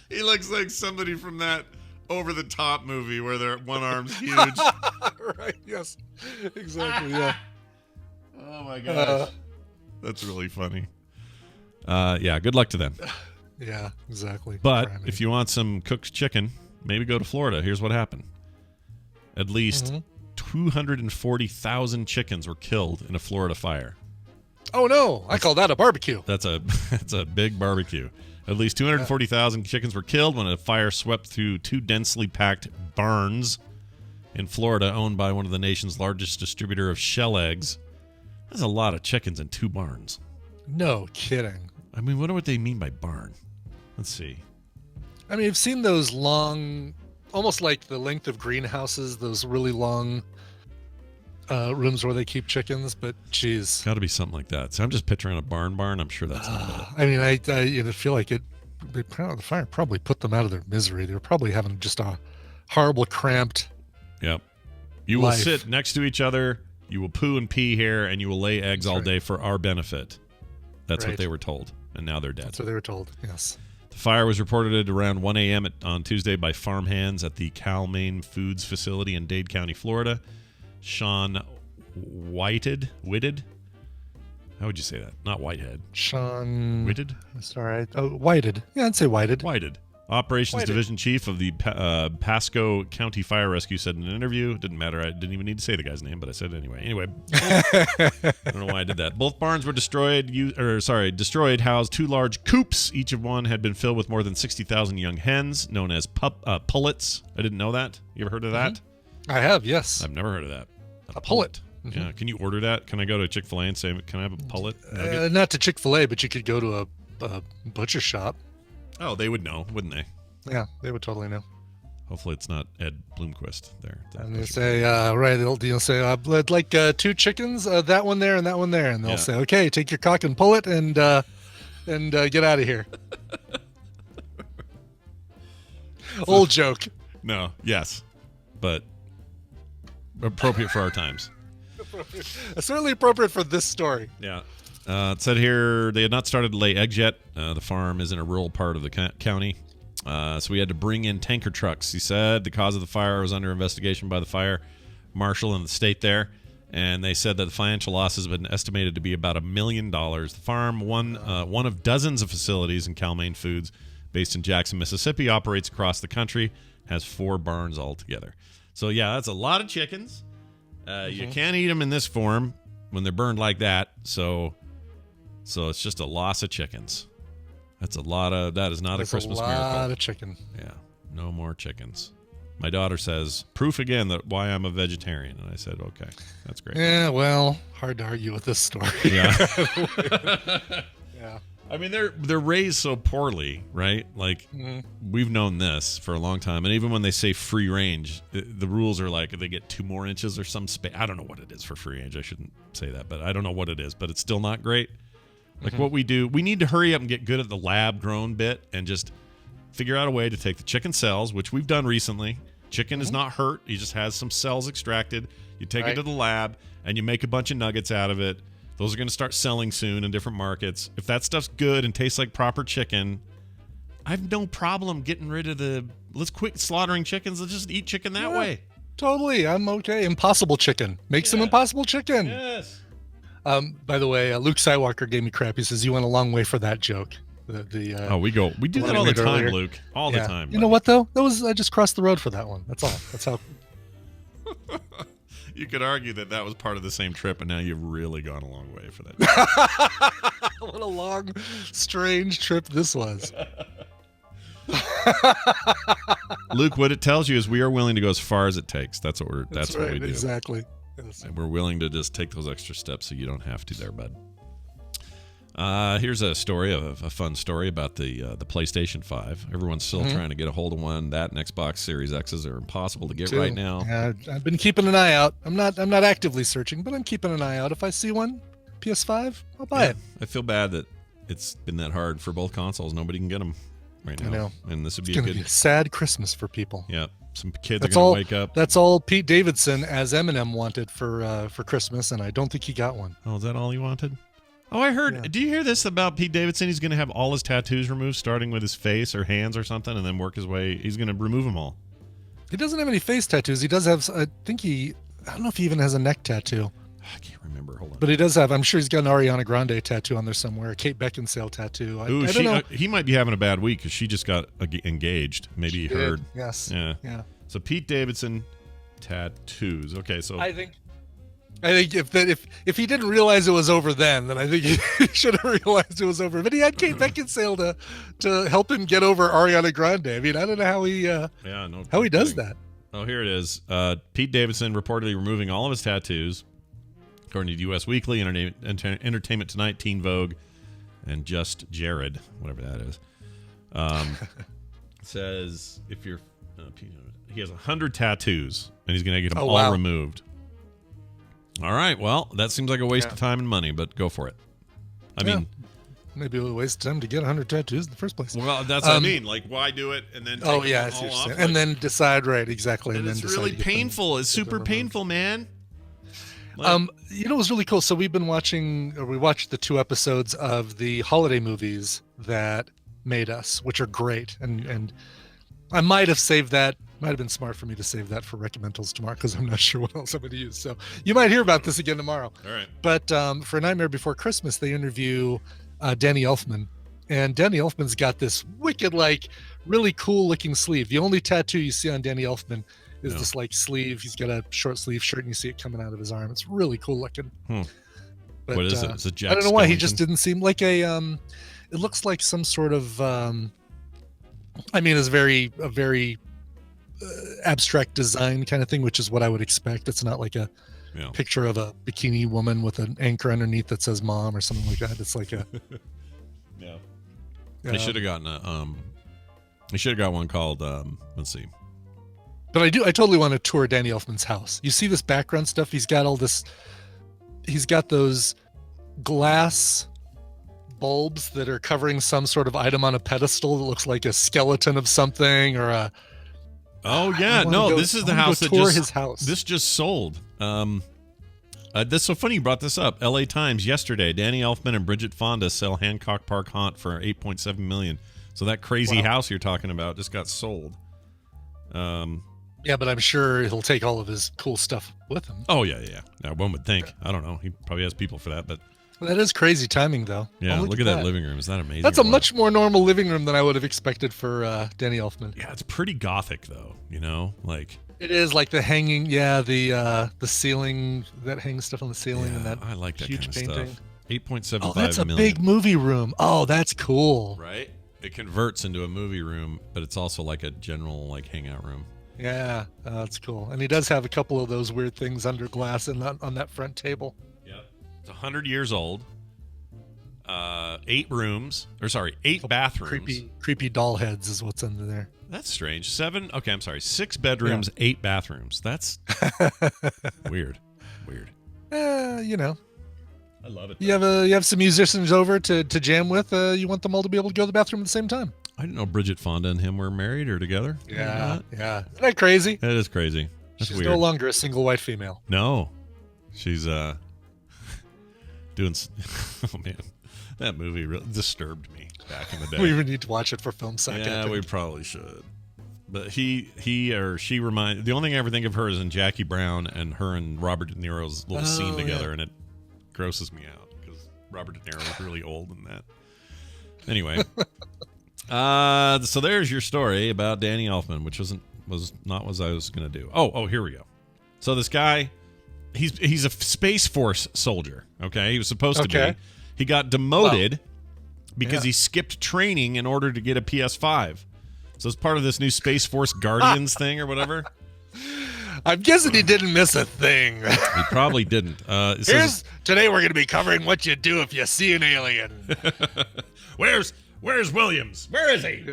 He looks like somebody from that Over the Top movie where their one arm's huge.
right. Yes. Exactly. Yeah.
Oh my gosh. That's really funny. Yeah, good luck to them.
Yeah. Exactly.
But
Criminy.
if you want some cooked chicken, maybe go to Florida. Here's what happened. At least 240,000 chickens were killed in a Florida fire.
Oh no! I call that a barbecue.
That's a big barbecue. At least 240,000 chickens were killed when a fire swept through two densely packed barns in Florida, owned by one of the nation's largest distributor of shell eggs. That's a lot of chickens in two barns.
No kidding.
I mean, what they mean by barn? Let's see.
I mean, I've seen those long, almost like the length of greenhouses, those really long rooms where they keep chickens, but geez.
Got to be something like that. So I'm just picturing a barn. I'm sure that's not it.
I mean, I feel like the fire probably put them out of their misery. They were probably having just a horrible, cramped.
Yep. You will
life.
sit next to each other. You will poo and pee here, and you will lay eggs all day for our benefit. That's what
Right.
they were told, and now they're dead.
That's what they were told. Yes.
The fire was reported at around 1 a.m. on Tuesday by farmhands at the Cal-Maine Foods facility in Dade County, Florida. Sean Whited? How would you say that? Not Whitehead.
Sean.
Whited?
Sorry. Oh, Whited. Yeah, I'd say Whited.
Whited. Operations
Whited.
Division Chief of the Pasco County Fire Rescue said in an interview, didn't matter, I didn't even need to say the guy's name, but I said it anyway. Anyway, I don't know why I did that. Both barns were destroyed, housed two large coops. Each of one had been filled with more than 60,000 young hens, known as pullets. I didn't know that. You ever heard of that?
I have, yes.
I've never heard of that.
A pullet.
Yeah. Can you order that? Can I go to Chick-fil-A and say, can I have a pullet nugget?
Not to Chick-fil-A, but you could go to a butcher shop.
Oh, they would know, wouldn't they?
Yeah, they would totally know.
Hopefully it's not Ed Bloomquist there.
And they say, right, they'll say, I'd like 2 chickens, that one there and that one there. And they'll say, okay, take your cock and pull it and get out of here. Old joke.
No, yes, but appropriate for our times.
Certainly appropriate for this story.
Yeah. It said here they had not started to lay eggs yet. The farm is in a rural part of the county. So we had to bring in tanker trucks. He said the cause of the fire was under investigation by the fire marshal in the state there. And they said that the financial losses have been estimated to be about $1 million. The farm, one of dozens of facilities in Cal-Maine Foods based in Jackson, Mississippi, operates across the country, has 4 barns altogether. So, yeah, that's a lot of chickens. You can't eat them in this form when they're burned like that. So it's just a loss of chickens. That is not a Christmas miracle.
A lot of chicken.
Yeah, no more chickens. My daughter says, proof again that why I'm a vegetarian. And I said, okay, that's great.
Yeah, well, hard to argue with this story.
Yeah.
Yeah.
I mean, they're raised so poorly, right? Like, we've known this for a long time. And even when they say free range, the rules are like, if they get 2 more inches or some space. I don't know what it is for free range. I shouldn't say that, but I don't know what it is. But it's still not great. Like what we do, we need to hurry up and get good at the lab grown bit and just figure out a way to take the chicken cells, which we've done recently. Chicken is not hurt. He just has some cells extracted. You take it to the lab and you make a bunch of nuggets out of it. Those are going to start selling soon in different markets. If that stuff's good and tastes like proper chicken, I have no problem getting rid of let's quit slaughtering chickens. Let's just eat chicken that way.
Totally. I'm okay. Impossible chicken. Make some impossible chicken.
Yes.
By the way, Luke Skywalker gave me crap. He says you went a long way for that joke. We do
that all the time,
earlier.
Luke. All the time.
You know what though? I just crossed the road for that one. That's all. That's how.
You could argue that was part of the same trip, and now you've really gone a long way for that.
What a long, strange trip this was.
Luke, what it tells you is we are willing to go as far as it takes. That's what we do.
Exactly. Yes.
And we're willing to just take those extra steps so you don't have to there, bud. Here's a fun story about the PlayStation 5. Everyone's still trying to get a hold of one. That and Xbox Series X's are impossible to get right now.
Yeah, I've been keeping an eye out. I'm not actively searching, but I'm keeping an eye out. If I see one, PS5, I'll buy it.
I feel bad that it's been that hard for both consoles. Nobody can get them right now.
I know.
And this would be
It's going to be a sad Christmas for people.
Yeah. Some kids
That's
are gonna
all.
wake up.
That's all Pete Davidson as Eminem wanted for Christmas, and I don't think he got one.
Oh, is that all he wanted? Oh, I heard.
Yeah.
Do you hear this about Pete Davidson? He's going to have all his tattoos removed, starting with his face or hands or something, and then work his way. He's going to remove them all.
He doesn't have any face tattoos. He does have. I don't know if he even has a neck tattoo.
I can't remember. Hold on.
But he does have. I'm sure he's got an Ariana Grande tattoo on there somewhere. A Kate Beckinsale tattoo. I don't know.
He might be having a bad week because she just got engaged. Maybe you heard.
Yes.
Yeah.
Yeah.
So Pete Davidson tattoos. Okay, so
I think if he didn't realize it was over then I think he should have realized it was over. But he had Kate Beckinsale to help him get over Ariana Grande. I mean, I don't know how he does that.
Oh, here it is. Pete Davidson reportedly removing all of his tattoos, according to U.S. Weekly, Entertainment Tonight, Teen Vogue, and Just Jared, whatever that is. It says if you're he has 100 tattoos and he's going to get them all removed. All right, well, that seems like a waste of time and money, but go for it. I mean,
maybe a waste of time to get 100 tattoos in the first place.
Well, that's what I mean. Like, why do it and then take them all off?
And then decide exactly.
And it's really painful. It's super painful, man.
You know, it was really cool. So we watched the 2 episodes of the holiday movies that made us, which are great. And I might have saved that. Might have been smart for me to save that for recommendals tomorrow because I'm not sure what else I'm going to use. So you might hear about this again tomorrow.
All right.
But for Nightmare Before Christmas, they interview Danny Elfman. And Danny Elfman's got this wicked, really cool looking sleeve. The only tattoo you see on Danny Elfman is this sleeve. He's got a short sleeve shirt and you see it coming out of his arm. It's really cool looking. But,
what is it? It's a Jack
I don't know why he
Skellington?
just didn't seem like a it looks like some sort of it's a very abstract design kind of thing, which is what I would expect. It's not like a picture of a bikini woman with an anchor underneath that says mom or something like that. It's like a
They should have gotten they should have got one called let's see.
But I totally want to tour Danny Elfman's house. You see this background stuff? He's got those glass bulbs that are covering some sort of item on a pedestal that looks like a skeleton of something or a.
Oh yeah, no, this is the house that
tour
just
his house.
This just sold. That's so funny you brought this up. L.A. Times yesterday. Danny Elfman and Bridget Fonda sell Hancock Park haunt for $8.7 million. So that crazy house you're talking about just got sold.
Yeah, but I'm sure he'll take all of his cool stuff with him.
Oh yeah. Now one would think. I don't know. He probably has people for that, but.
That is crazy timing, though.
Yeah, look at that living room. Is that amazing?
That's a much more normal living room than I would have expected for Danny Elfman.
Yeah, it's pretty gothic, though. You know, like
it is like the hanging, the ceiling that hangs stuff on the ceiling, and that
I like that
huge
kind of
painting.
stuff. 8.75
Oh, that's a
million.
big movie room. Oh, that's cool.
Right? It converts into a movie room, but it's also like a general hangout room.
Yeah, that's cool. And he does have a couple of those weird things under glass on that front table.
Yep. It's 100 years old. 8 bathrooms.
Creepy doll heads is what's under there.
That's strange. 6 bedrooms, 8 bathrooms. That's weird. I love it.
You have some musicians over to jam with. You want them all to be able to go to the bathroom at the same time.
I didn't know Bridget Fonda and him were married or together.
Yeah. Isn't that crazy?
That is crazy. That's
She's
weird.
no longer a single white female.
No. She's doing. Oh man, that movie really disturbed me back in the day.
We even need to watch it for film sake.
Yeah, we probably should. But he or she remind. The only thing I ever think of her is in Jackie Brown and her and Robert De Niro's little scene together, and it grosses me out because Robert De Niro is really old in that. Anyway, so there's your story about Danny Elfman, which was not what I was going to do. Oh, here we go. So this guy, he's a Space Force soldier. Okay, he was supposed to be. He got demoted because he skipped training in order to get a PS5. So it's part of this new Space Force Guardians thing or whatever.
I'm guessing he didn't miss a thing.
He probably didn't.
Today we're going to be covering what you do if you see an alien.
Where's Williams? Where is he?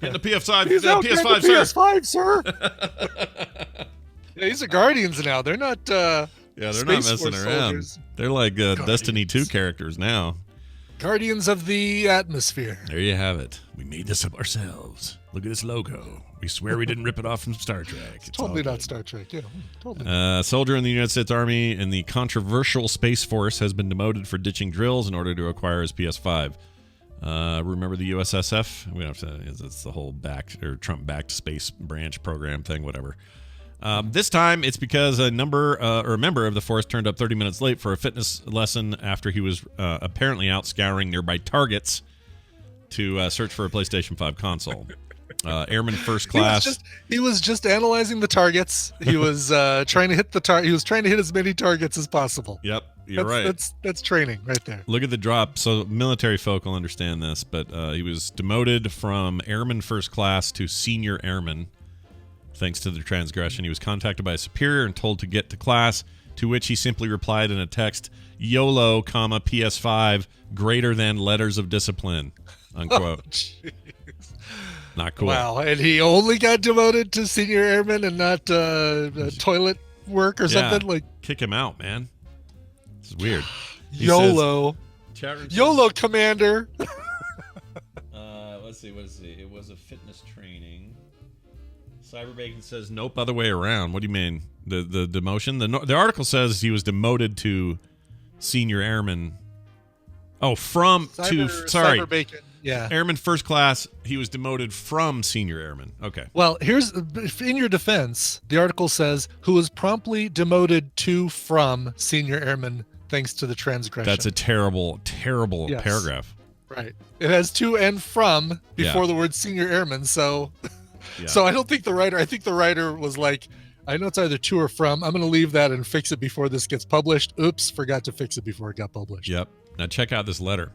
In the PS5,
He's out getting the
PS5,
sir. Yeah, he's a Guardians now. They're not.
Yeah, they're not
Space
messing
Force
around.
soldiers.
They're like Destiny 2 characters now.
Guardians of the Atmosphere.
There you have it. We made this up ourselves. Look at this logo. We swear we didn't rip it off from Star Trek. It's
Totally
all
not
good.
Star Trek. Yeah, totally.
Soldier in the United States Army in the controversial Space Force has been demoted for ditching drills in order to acquire his PS5. Remember the USSF? We don't have to. It's the whole Trump backed space branch program thing, whatever. This time, it's because a member of the force turned up 30 minutes late for a fitness lesson after he was apparently out scouring nearby targets to search for a PlayStation 5 console. Airman First Class.
He was just analyzing the targets. He was trying to hit He was trying to hit as many targets as possible.
Yep, you're right.
That's training right there.
Look at the drop. So military folk will understand this, but he was demoted from Airman First Class to Senior Airman. Thanks to the transgression, he was contacted by a superior and told to get to class, to which he simply replied in a text, YOLO, PS5, greater than letters of discipline, unquote.
Oh,
not cool.
Wow, and he only got demoted to Senior Airman and not toilet work or something? Like,
kick him out, man. This is weird.
YOLO. YOLO, Commander.
Let's see. It was a fitness training. Cyberbacon says, nope, other way around. What do you mean? The demotion? The article says he was demoted to Senior Airman. Oh,
Cyberbacon. Yeah.
Airman First Class, he was demoted from Senior Airman. Okay.
Well, here's, in your defense, the article says, who was promptly demoted from Senior Airman thanks to the transgression.
That's a terrible, terrible paragraph.
Right. It has to and from before the word Senior Airman, so... Yeah. So I don't think I think the writer was like, I know it's either to or from. I'm going to leave that and fix it before this gets published. Oops, forgot to fix it before it got published.
Yep. Now check out this letter.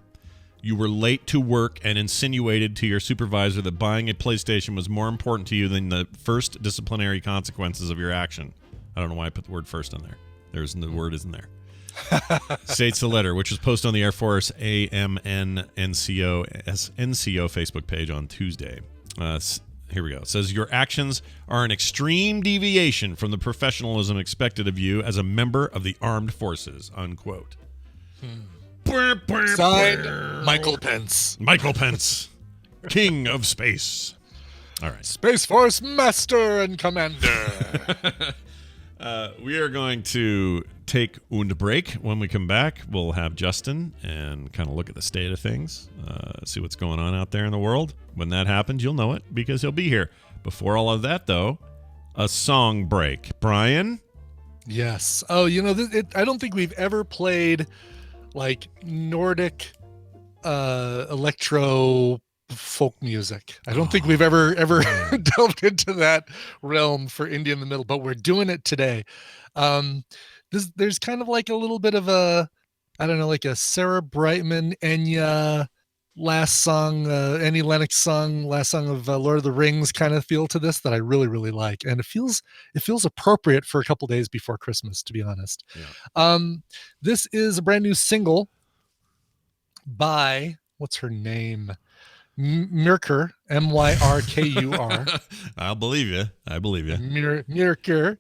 You were late to work and insinuated to your supervisor that buying a PlayStation was more important to you than the first disciplinary consequences of your action. I don't know why I put the word first in there. The word isn't there. States the letter, which was posted on the Air Force AMN NCO Facebook page on Tuesday. Here we go. It says, your actions are an extreme deviation from the professionalism expected of you as a member of the armed forces, unquote.
Signed, Michael Pence.
Michael Pence, King of Space. All right.
Space Force Master and Commander.
We are going to take a break. When we come back, we'll have Justin and kind of look at the state of things, see what's going on out there in the world. When that happens, you'll know it because he'll be here. Before all of that, though, a song break. Brian?
Yes. Oh, I don't think we've ever played like Nordic electro folk music. I don't think we've ever delved into that realm for India in the Middle, but we're doing it today. There's kind of like a little bit of a, I don't know, like a Sarah Brightman, Enya last song, Annie Lennox song, last song of Lord of the Rings kind of feel to this that I really, really like. And it feels appropriate for a couple days before Christmas, to be honest. Yeah. This is a brand new single by, what's her name? Myrkur, Myrkur.
I'll believe you.
Myrkur.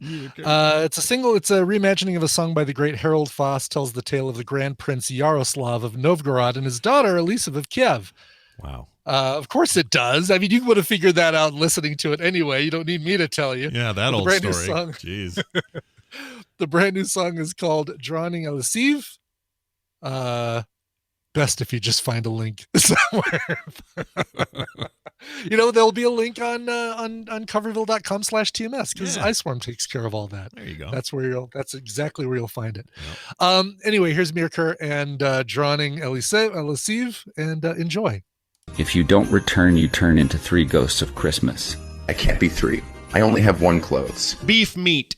It's a single. It's a reimagining of a song by the great Harold Foss. Tells the tale of the Grand Prince Yaroslav of Novgorod and his daughter Elisa of Kiev.
Wow.
Of course it does. I mean, you would have figured that out listening to it anyway. You don't need me to tell you.
Yeah, that old story.
Song,
jeez.
The brand new song is called "Drowning Elisiv." Best if you just find a link somewhere. There'll be a link on coverville.com/TMS because Iceworm takes care of all that.
There you go.
That's exactly where you'll find it.
Yep.
Anyway, here's Myrkur and Drowning Elisiv, and enjoy.
If you don't return, you turn into 3 ghosts of Christmas.
I can't be 3. I only have 1 clothes.
Beef meat.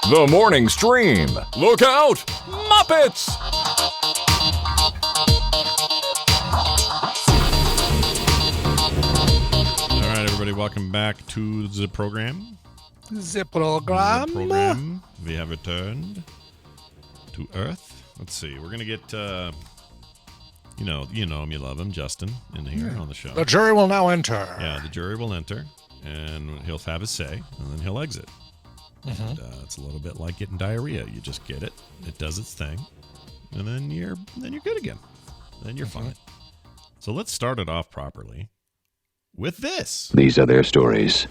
The morning stream. Look out, Muppets!
All right, everybody, welcome back to the program.
The program.
We have returned to Earth. Let's see. We're gonna get, you know him, you love him, Justin, in here on the show.
The jury will now enter.
Yeah, the jury will enter. and he'll have his say, and then he'll exit. And, it's a little bit like getting diarrhea. You just get it. It does its thing, and then you're good again. Then you're fine. So let's start it off properly with this.
These are their stories.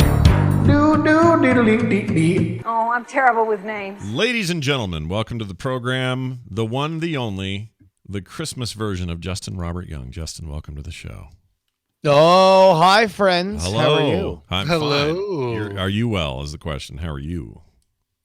Oh, I'm terrible with names.
Ladies and gentlemen, welcome to the program, the one, the only, the Christmas version of Justin Robert Young. Justin, welcome to the show.
Oh, hi, friends.
Hello.
How are you?
I'm
Hello.
fine. Are you well is the question. How are you?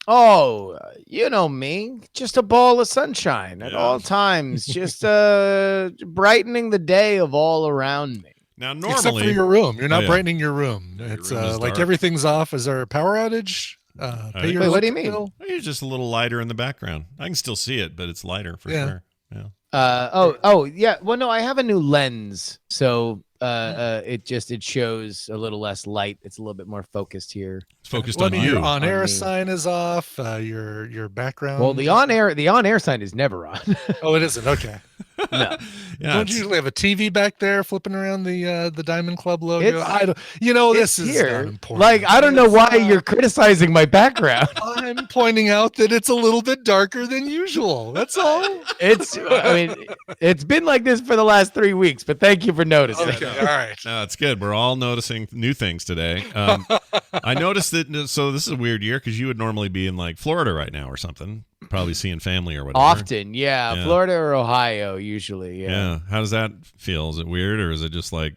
Oh, you know me. Just a ball of sunshine at all times. Just brightening the day of all around me.
Now, normally,
except for your room, you're not brightening your room.
Yeah, your
It's
room is
like
dark.
everything's off. Is there a power outage? Pay your
Wait, what do you
electric
mean?
bill?
You're just a little lighter in the background. I can still see it, but it's lighter for sure. Yeah.
Yeah. Well, no, I have a new lens, so it shows a little less light. It's a little bit more focused here.
It's focused
Well,
on
I mean,
you.
your on-air
me.
sign is off. Your background.
Well, the on-air sign is never on.
Oh, it isn't. Okay.
No.
Yeah,
Don't
it's-
you usually have a TV back there flipping around the Diamond Club logo?
It's-
I don't. You know,
It's
this is
here.
not important.
Like, I don't know
It's,
why you're criticizing my background.
I'm pointing out that it's a little bit darker than usual. That's all.
It's been like this for the last 3 weeks, but thank you for noticing.
Okay. All right.
No, it's good. We're all noticing new things today. I noticed that. So this is a weird year because you would normally be in like Florida right now or something, probably seeing family or whatever.
Often, yeah.
Yeah.
Florida or Ohio, usually.
Yeah. How does that feel? Is it weird, or is it just like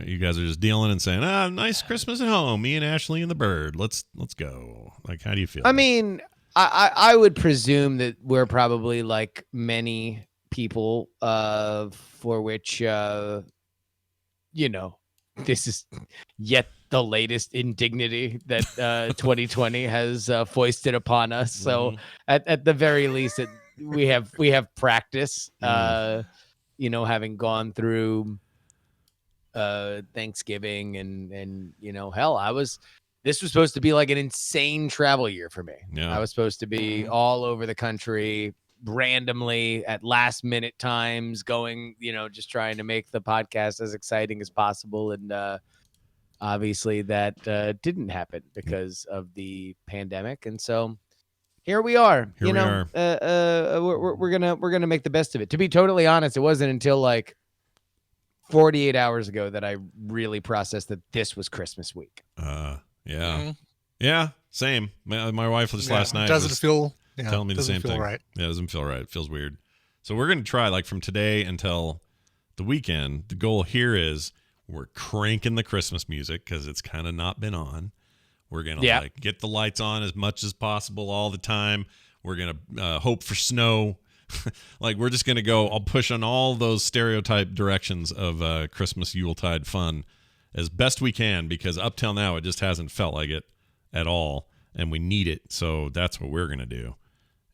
you guys are just dealing and saying, nice Christmas at home, me and Ashley and the bird. Let's go. Like, how do you feel?
I mean, I would presume that we're probably like many people for which, this is yet the latest indignity that 2020 has foisted upon us. So at the very least, we have practice, having gone through Thanksgiving and hell, this was supposed to be like an insane travel year for me.
Yeah.
I was supposed to be all over the country randomly at last minute times going, just trying to make the podcast as exciting as possible. And obviously that didn't happen because of the pandemic. And so here we are.
Here we are.
We're gonna make the best of it. To be totally honest, it wasn't until like 48 hours ago that I really processed that this was Christmas week.
Yeah, same. My wife just last night
Doesn't
was
feel
telling me the same thing.
Right.
Yeah, it doesn't feel right. It feels weird. So we're going to try, like, from today until the weekend. The goal here is we're cranking the Christmas music because it's kind of not been on. We're going to like get the lights on as much as possible all the time. We're going to hope for snow. Like, we're just going to go, I'll push on all those stereotype directions of Christmas Yuletide fun as best we can, because up till now it just hasn't felt like it at all, and we need it. So that's what we're going to do.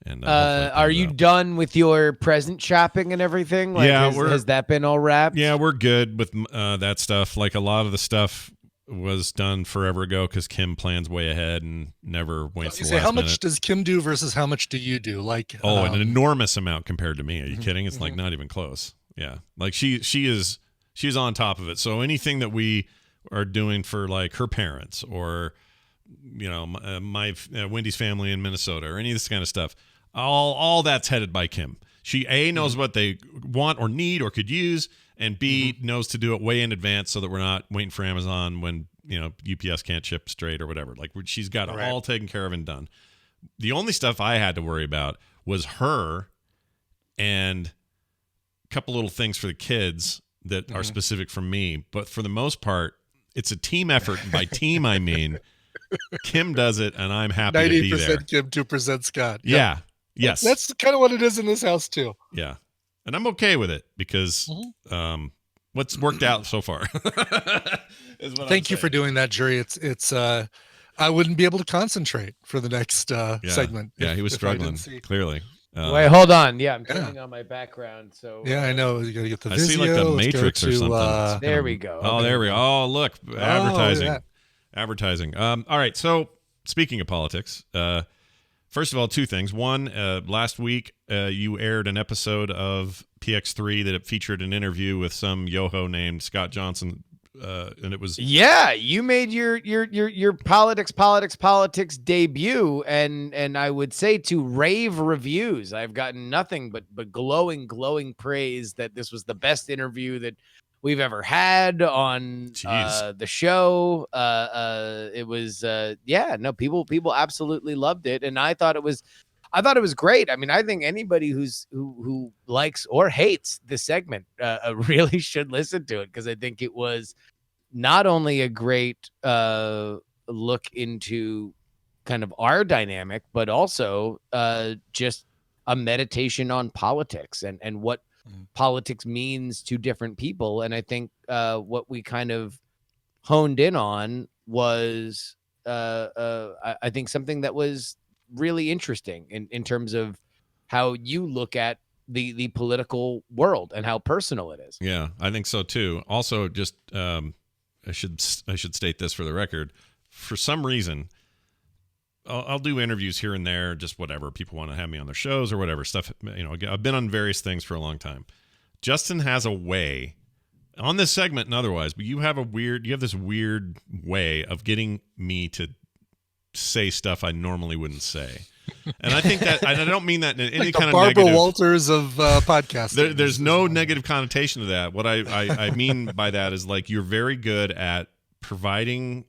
And
are you done with your present shopping and everything? Like,
Yeah,
has that been all wrapped?
Yeah, we're good with that stuff. Like, a lot of the stuff was done forever ago because Kim plans way ahead and never waits
You
the
say,
last
how much
minute.
does Kim do versus how much do you do? Like,
an enormous amount compared to me. Are you kidding? It's like not even close. Yeah, like she's on top of it. So anything that we are doing for like her parents or my Wendy's family in Minnesota or any of this kind of stuff, all that's headed by Kim. She knows what they want or need or could use, and B knows to do it way in advance so that we're not waiting for Amazon when UPS can't ship straight or whatever. Like, she's got it all taken care of and done. The only stuff I had to worry about was her and a couple little things for the kids that are specific for me. But for the most part, it's a team effort. And by team, I mean Kim does it, and I'm happy to be there.
90% Kim, 2% Scott.
Yeah. Yes.
That's kind of what it is in this house too.
Yeah. And I'm okay with it because what's worked out so far.
Thank you for doing that, Jury. It's I wouldn't be able to concentrate for the next segment.
Yeah, he was struggling, clearly.
Wait, hold on. Yeah, I'm turning on my background. So
yeah, I know. You got to get the Vizio.
I see like the
Let's
Matrix
go
or
to,
something.
There we go.
Oh,
Okay.
there we go. Oh, look, advertising.
yeah.
Advertising. All right. So speaking of politics, first of all, two things. One, last week you aired an episode of PX3 that featured an interview with some yoho named Scott Johnson, and it was
Yeah, you made your politics debut, and I would say to rave reviews. I've gotten nothing but glowing praise that this was the best interview that we've ever had on the show. It was people absolutely loved it, and I thought it was great. I mean, I think anybody who likes or hates this segment really should listen to it, because I think it was not only a great look into kind of our dynamic, but also just a meditation on politics and what politics means to different people. And I think what we kind of honed in on was, I think, something that was really interesting in terms of how you look at the political world and how personal it is.
Yeah, I think so too. Also, just I should state this for the record. For some reason, I'll do interviews here and there, just whatever people want to have me on their shows or whatever stuff. You know, I've been on various things for a long time. Justin has a way on this segment and otherwise, but you have this weird way of getting me to say stuff I normally wouldn't say. And I think that I don't mean that in any
like
kind of
Barbara
negative.
Walters of podcasting.
There's no negative connotation to that. What I mean by that is, like, you're very good at providing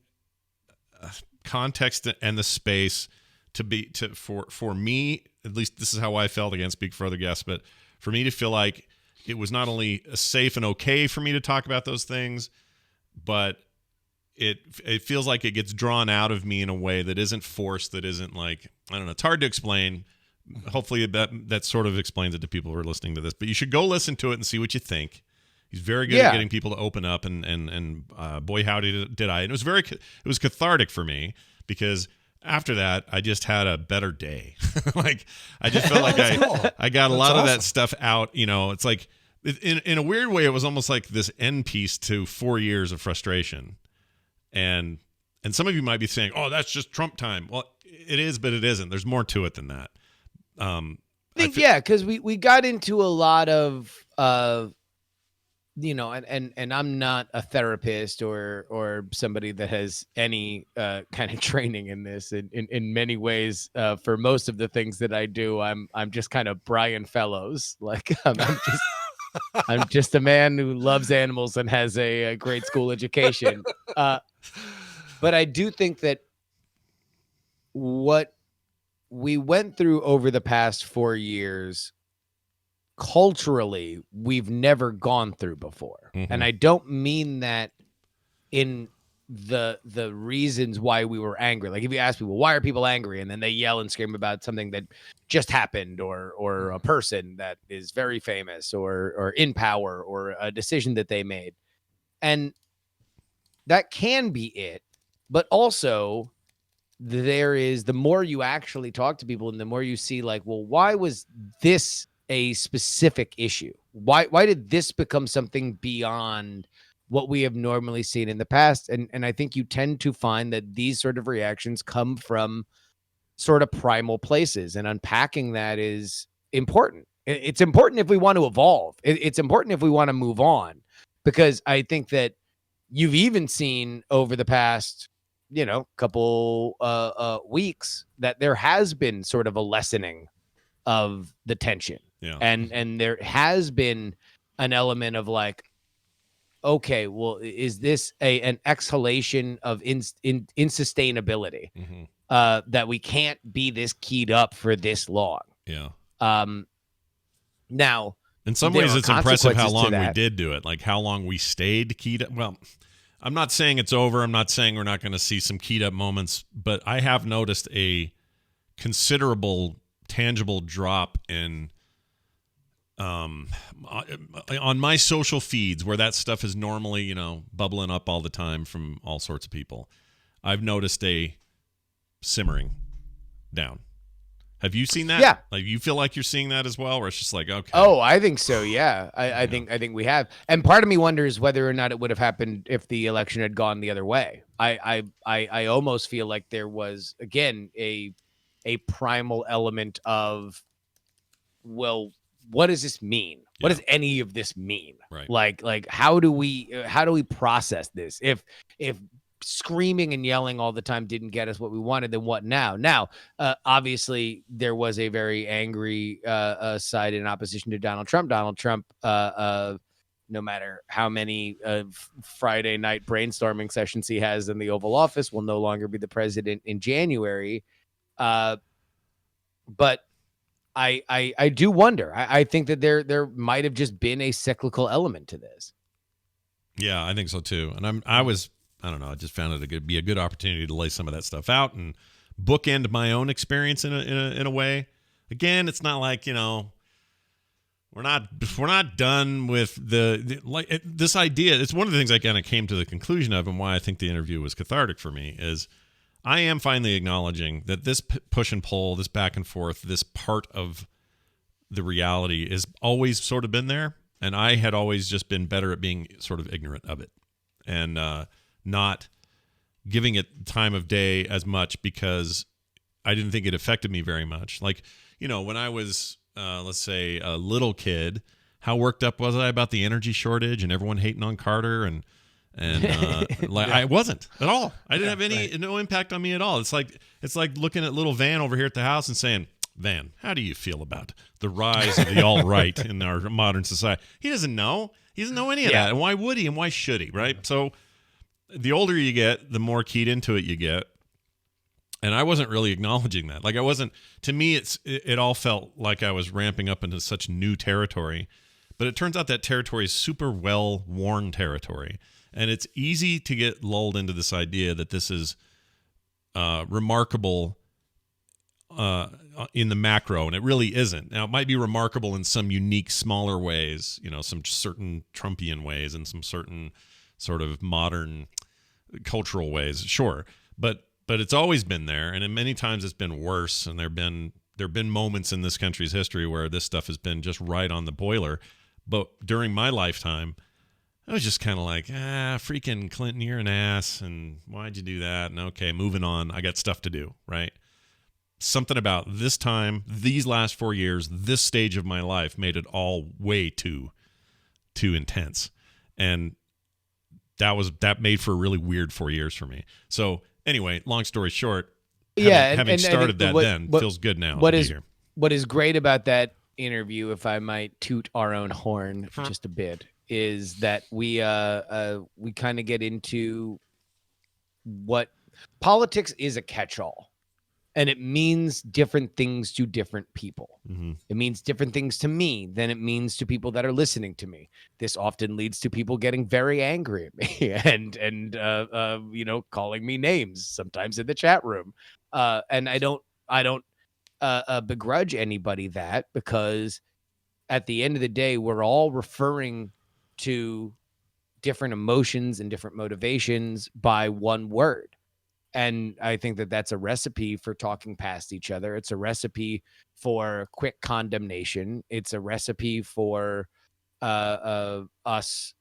context and the space for me, at least this is how I felt. I can't speak for other guests, but for me to feel like it was not only safe and okay for me to talk about those things, but it feels like it gets drawn out of me in a way that isn't forced, that isn't like, I don't know, it's hard to explain. Hopefully that sort of explains it to people who are listening to this, but you should go listen to it and see what you think. He's very good at getting people to open up, and boy, howdy did I. And it was cathartic for me, because after that, I just had a better day. Like, I just felt like I got a lot of that stuff out. You know, it's like, in a weird way, it was almost like this end piece to 4 years of frustration. And some of you might be saying, "Oh, that's just Trump time." Well, it is, but it isn't. There's more to it than that.
I think, because we got into a lot of you know, and I'm not a therapist or somebody that has any kind of training in this. In many ways, for most of the things that I do, I'm just kind of Brian Fellows. Like, I'm just a man who loves animals and has a great school education. But I do think that what we went through over the past 4 years, culturally, we've never gone through before.
Mm-hmm.
And I don't mean that in the reasons why we were angry. Like, if you ask people, why are people angry? And then they yell and scream about something that just happened, or a person that is very famous or in power, or a decision that they made. And that can be it. But also, there is, the more you actually talk to people and the more you see, like, well, why was this a specific issue? Why did this become something beyond what we have normally seen in the past? And I think you tend to find that these sort of reactions come from sort of primal places, and unpacking that is important. It's important if we want to evolve. It's important if we want to move on, because I think that you've even seen over the past, couple weeks, that there has been sort of a lessening of the tension.
Yeah.
And there has been an element of like, okay, well, is this an exhalation of insustainability, that we can't be this keyed up for this long?
Yeah.
Now,
in some ways, it's impressive how long we did do it. Like, how long we stayed keyed up. Well, I'm not saying it's over. I'm not saying we're not going to see some keyed up moments, but I have noticed a considerable, tangible drop in on my social feeds, where that stuff is normally, bubbling up all the time from all sorts of people. I've noticed a simmering down. Have you seen that?
Yeah.
Like, you feel like you're seeing that as well, where it's just like, okay.
Oh, I think so. Yeah. I think we have. And part of me wonders whether or not it would have happened if the election had gone the other way. I almost feel like there was, again, a primal element of, well, what does this mean? What
Yeah.
does any of this mean?
Right.
Like how do we process this? If screaming and yelling all the time didn't get us what we wanted, then what now? Now, obviously, there was a very angry side in opposition to Donald Trump. Donald Trump, no matter how many Friday night brainstorming sessions he has in the Oval Office, will no longer be the president in January. But I do wonder. I think that there might have just been a cyclical element to this.
Yeah, I think so too. And I don't know. I just found it to be a good opportunity to lay some of that stuff out and bookend my own experience in a way. Again, it's not like, we're not done with this idea. It's one of the things I kind of came to the conclusion of, and why I think the interview was cathartic for me is I am finally acknowledging that this push and pull, this back and forth, this part of the reality is always sort of been there. And I had always just been better at being sort of ignorant of it and not giving it time of day as much because I didn't think it affected me very much. Like, when I was, let's say, a little kid, how worked up was I about the energy shortage and everyone hating on Carter and I wasn't at all. I didn't have no impact on me at all. It's like looking at little Van over here at the house and saying, Van, how do you feel about the rise of the alt-right in our modern society? He doesn't know. He doesn't know any of that. And why would he? And why should he? Right? So the older you get, the more keyed into it you get. And I wasn't really acknowledging that. Like I wasn't, to me, it all felt like I was ramping up into such new territory. But it turns out that territory is super well-worn territory. And it's easy to get lulled into this idea that this is remarkable in the macro, and it really isn't. Now, it might be remarkable in some unique, smaller ways, some certain Trumpian ways and some certain sort of modern cultural ways, sure. But it's always been there, and in many times it's been worse, and there have been moments in this country's history where this stuff has been just right on the boiler. But during my lifetime, I was just kind of like, freaking Clinton, you're an ass, and why'd you do that? And okay, moving on. I got stuff to do, right? Something about this time, these last 4 years, this stage of my life made it all way too intense. And that made for a really weird 4 years for me. So anyway, long story short, having started that feels good now to be here.
What is great about that interview, if I might toot our own horn just a bit, is that we kind of get into what politics is a catch-all. And it means different things to different people.
Mm-hmm.
It means different things to me than it means to people that are listening to me. This often leads to people getting very angry at me and calling me names sometimes in the chat room. And I don't begrudge anybody that, because at the end of the day, we're all referring to different emotions and different motivations by one word. And I think that that's a recipe for talking past each other. It's a recipe for quick condemnation. It's a recipe for us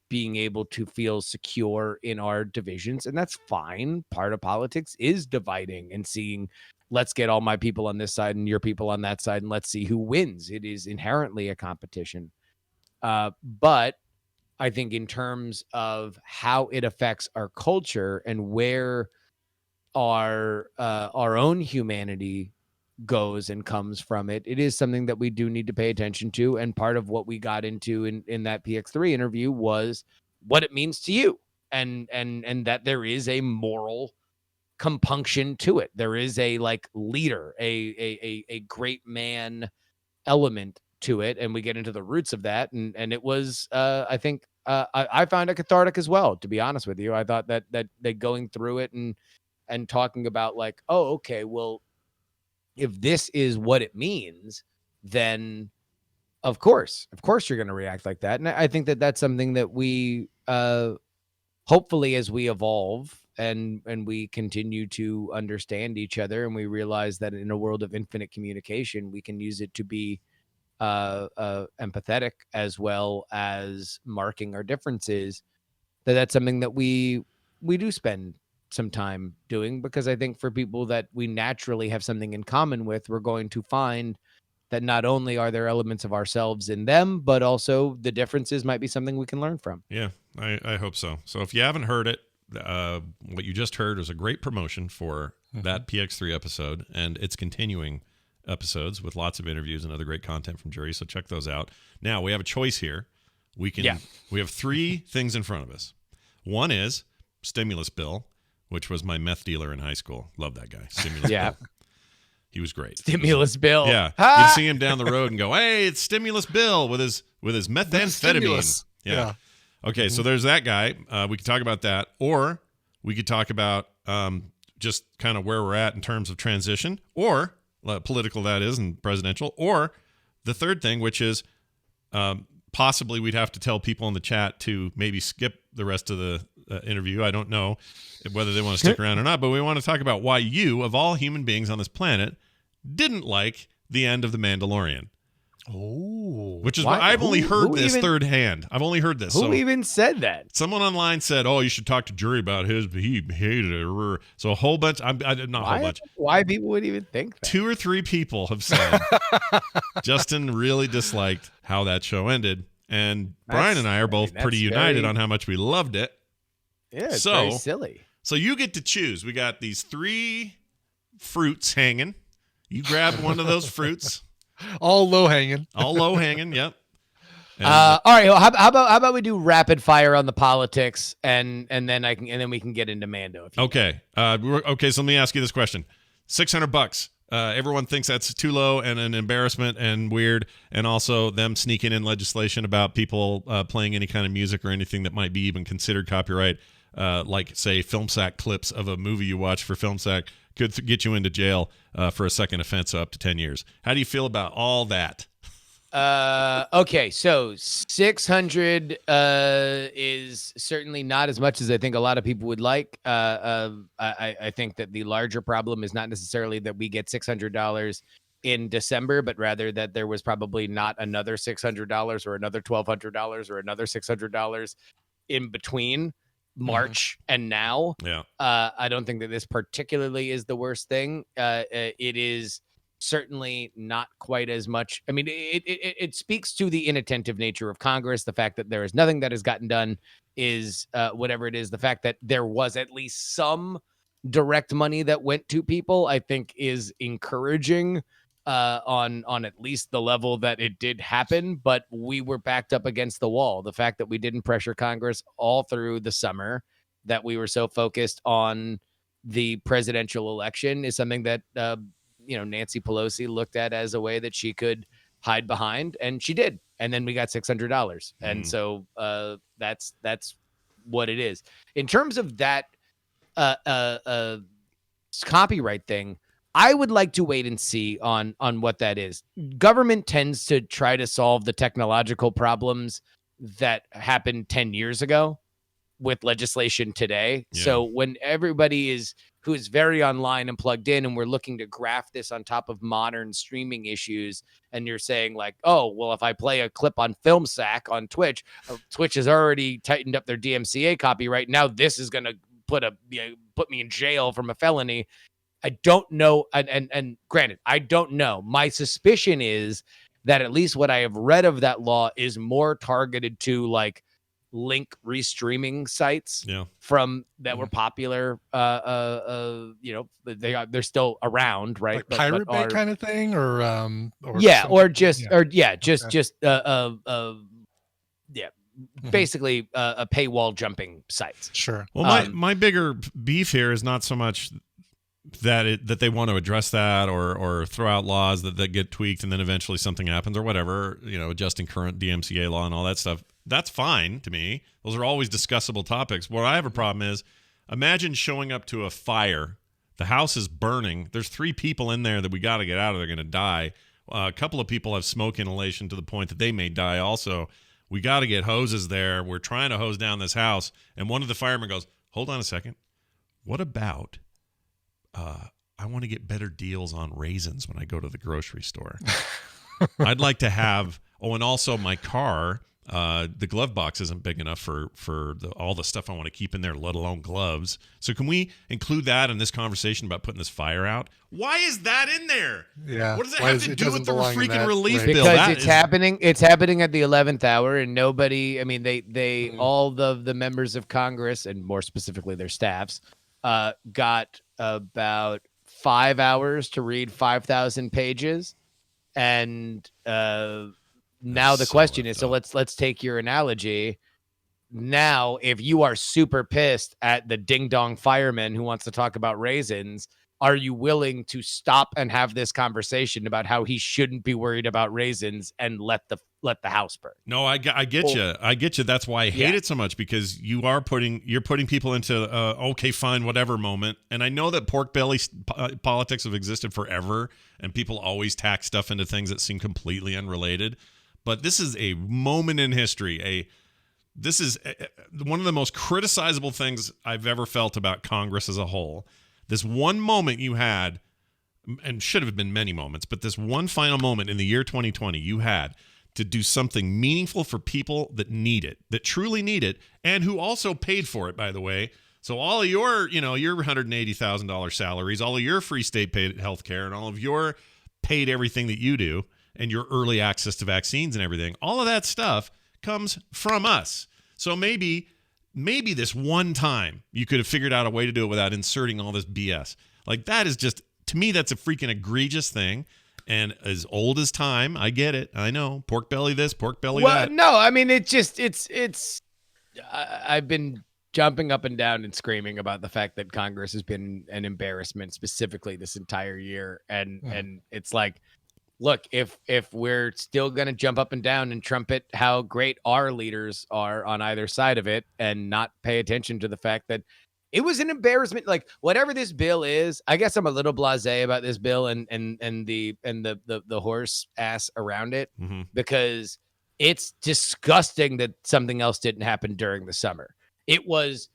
being able to feel secure in our divisions. And that's fine. Part of politics is dividing and seeing, let's get all my people on this side and your people on that side, and let's see who wins. It is inherently a competition. But I think in terms of how it affects our culture and where our own humanity goes and comes from it, it is something that we do need to pay attention to. And part of what we got into in that PX3 interview was what it means to you, and that there is a moral compunction to it. There is a leader, a great man element to it, and we get into the roots of that. And it was I think I found it cathartic as well, to be honest with you. I thought that going through it and talking about oh, okay, well, if this is what it means, then of course you're going to react like that. And I think that that's something that we hopefully, as we evolve and we continue to understand each other, and we realize that in a world of infinite communication, we can use it to be empathetic as well as marking our differences, that's something that we do spend some time doing, because I think for people that we naturally have something in common with, we're going to find that not only are there elements of ourselves in them, but also the differences might be something we can learn from.
Yeah, I hope so. So if you haven't heard it, what you just heard was a great promotion for that PX3 episode and its continuing episodes with lots of interviews and other great content from Jury. So check those out. Now we have a choice here. We have 3 things in front of us. One is Stimulus Bill, which was my meth dealer in high school. Love that guy. Stimulus Bill. He was great.
Stimulus Bill.
Yeah. You'd see him down the road and go, "Hey, it's Stimulus Bill with his methamphetamine." Yeah. Okay, so there's that guy. We could talk about that, or we could talk about just kind of where we're at in terms of transition, or political, that is, and presidential, or the third thing, which is possibly we'd have to tell people in the chat to maybe skip the rest of the interview. I don't know whether they want to stick around or not, but we want to talk about why you, of all human beings on this planet, didn't like the end of The Mandalorian.
Oh,
which is why I've only heard this third hand. I've only heard this.
Who even said that?
Someone online said, "Oh, you should talk to Jury about his. He hated it." So a whole bunch. Not a whole bunch.
Why people would even think that?
2 or 3 people have said Justin really disliked how that show ended, and Brian and I are both pretty united on how much we loved it.
Yeah, it's very silly.
So you get to choose. We got these 3 fruits hanging. You grab one of those fruits.
All low hanging.
All low hanging. Yep. And,
all right. Well, how about we do rapid fire on the politics, and then we can get into Mando. If you
okay. Okay. So let me ask you this question: $600. Everyone thinks that's too low and an embarrassment and weird, and also them sneaking in legislation about people playing any kind of music or anything that might be even considered copyright, like say film sack clips of a movie you watch for film sack could get you into jail for a second offense, so up to 10 years. How do you feel about all that?
Okay, so 600 is certainly not as much as I think a lot of people would like. I think that the larger problem is not necessarily that we get $600 in December, but rather that there was probably not another $600 or another $1,200 or another $600 in between March and now.
Yeah.
I don't think that this particularly is the worst thing. It is certainly not quite as much. I mean, it speaks to the inattentive nature of Congress. The fact that there is nothing that has gotten done is whatever it is. The fact that there was at least some direct money that went to people, I think, is encouraging on at least the level that it did happen. But we were backed up against the wall. The fact that we didn't pressure Congress all through the summer, that we were so focused on the presidential election, is something that Nancy Pelosi looked at as a way that she could hide behind, and she did. And then we got $600, and so that's what it is. In terms of that copyright thing, I would like to wait and see on what that is. Government tends to try to solve the technological problems that happened 10 years ago with legislation today.
Yeah.
So when everybody who is very online and plugged in, and we're looking to graft this on top of modern streaming issues, and you're saying like, oh, well, if I play a clip on FilmSack on Twitch, Twitch has already tightened up their DMCA copyright. Now this is going to put me in jail from a felony. I don't know. And granted, I don't know. My suspicion is that at least what I have read of that law is more targeted to like link restreaming sites from that were popular. They're still around, right?
Like Pirate Bay kind of thing, or
basically a paywall jumping sites.
Sure.
Well, my bigger beef here is not so much that they want to address that or throw out laws that get tweaked and then eventually something happens or whatever, adjusting current DMCA law and all that stuff. That's fine to me. Those are always discussable topics. What I have a problem is, imagine showing up to a fire. The house is burning. There's 3 people in there that we got to get out of. They're going to die. A couple of people have smoke inhalation to the point that they may die also. We got to get hoses there. We're trying to hose down this house. And one of the firemen goes, hold on a second. What about I want to get better deals on raisins when I go to the grocery store. I'd like to have, and also my car, The glove box isn't big enough for all the stuff I want to keep in there, let alone gloves. So can we include that in this conversation about putting this fire out? Why is that in there?
Yeah.
What does that have to do with the freaking relief
right.
bill?
Because
That
it's
is-
happening. It's happening at the 11th hour, and nobody. I mean, they all the members of Congress, and more specifically their staffs, got about 5 hours to read 5,000 pages, and now the question is, so let's take your analogy. Now, if you are super pissed at the ding dong fireman who wants to talk about raisins, are you willing to stop and have this conversation about how he shouldn't be worried about raisins and let the house burn?
No, I get you. I get you. That's why I hate it so much, because you're putting people into okay, fine, whatever moment. And I know that pork belly politics have existed forever, and people always tack stuff into things that seem completely unrelated. But this is a moment in history. This is one of the most criticizable things I've ever felt about Congress as a whole. This one moment you had, and should have been many moments, but this one final moment in the year 2020 you had to do something meaningful for people that need it, that truly need it, and who also paid for it, by the way. So all of your, your $180,000 salaries, all of your free state paid health care, and all of your paid everything that you do, and your early access to vaccines and everything, all of that stuff comes from us. So maybe this one time you could have figured out a way to do it without inserting all this BS. Like, that is just, to me, that's a freaking egregious thing. And as old as time, I get it. I know. Pork belly this, pork belly that.
No, I mean, I've been jumping up and down and screaming about the fact that Congress has been an embarrassment, specifically this entire year. And it's like, look, if we're still going to jump up and down and trumpet how great our leaders are on either side of it and not pay attention to the fact that it was an embarrassment, like whatever this bill is, I guess I'm a little blasé about this bill and the horse ass around it, because it's disgusting that something else didn't happen during the summer. It was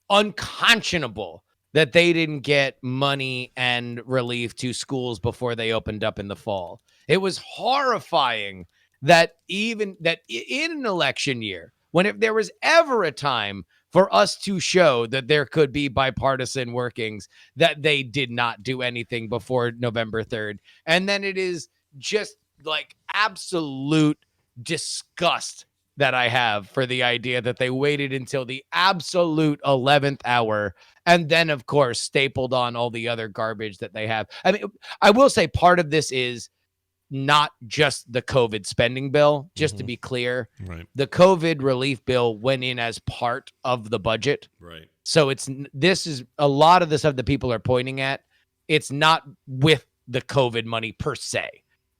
unconscionable that they didn't get money and relief to schools before they opened up in the fall. It was horrifying that in an election year, when if there was ever a time for us to show that there could be bipartisan workings, that they did not do anything before November 3rd. And then it is just like absolute disgust that I have for the idea that they waited until the absolute 11th hour and then, of course, stapled on all the other garbage that they have. I mean, I will say part of this is not just the COVID spending bill, just to be clear.
Right.
The COVID relief bill went in as part of the budget.
Right.
So this is a lot of the stuff that people are pointing at. It's not with the COVID money per se.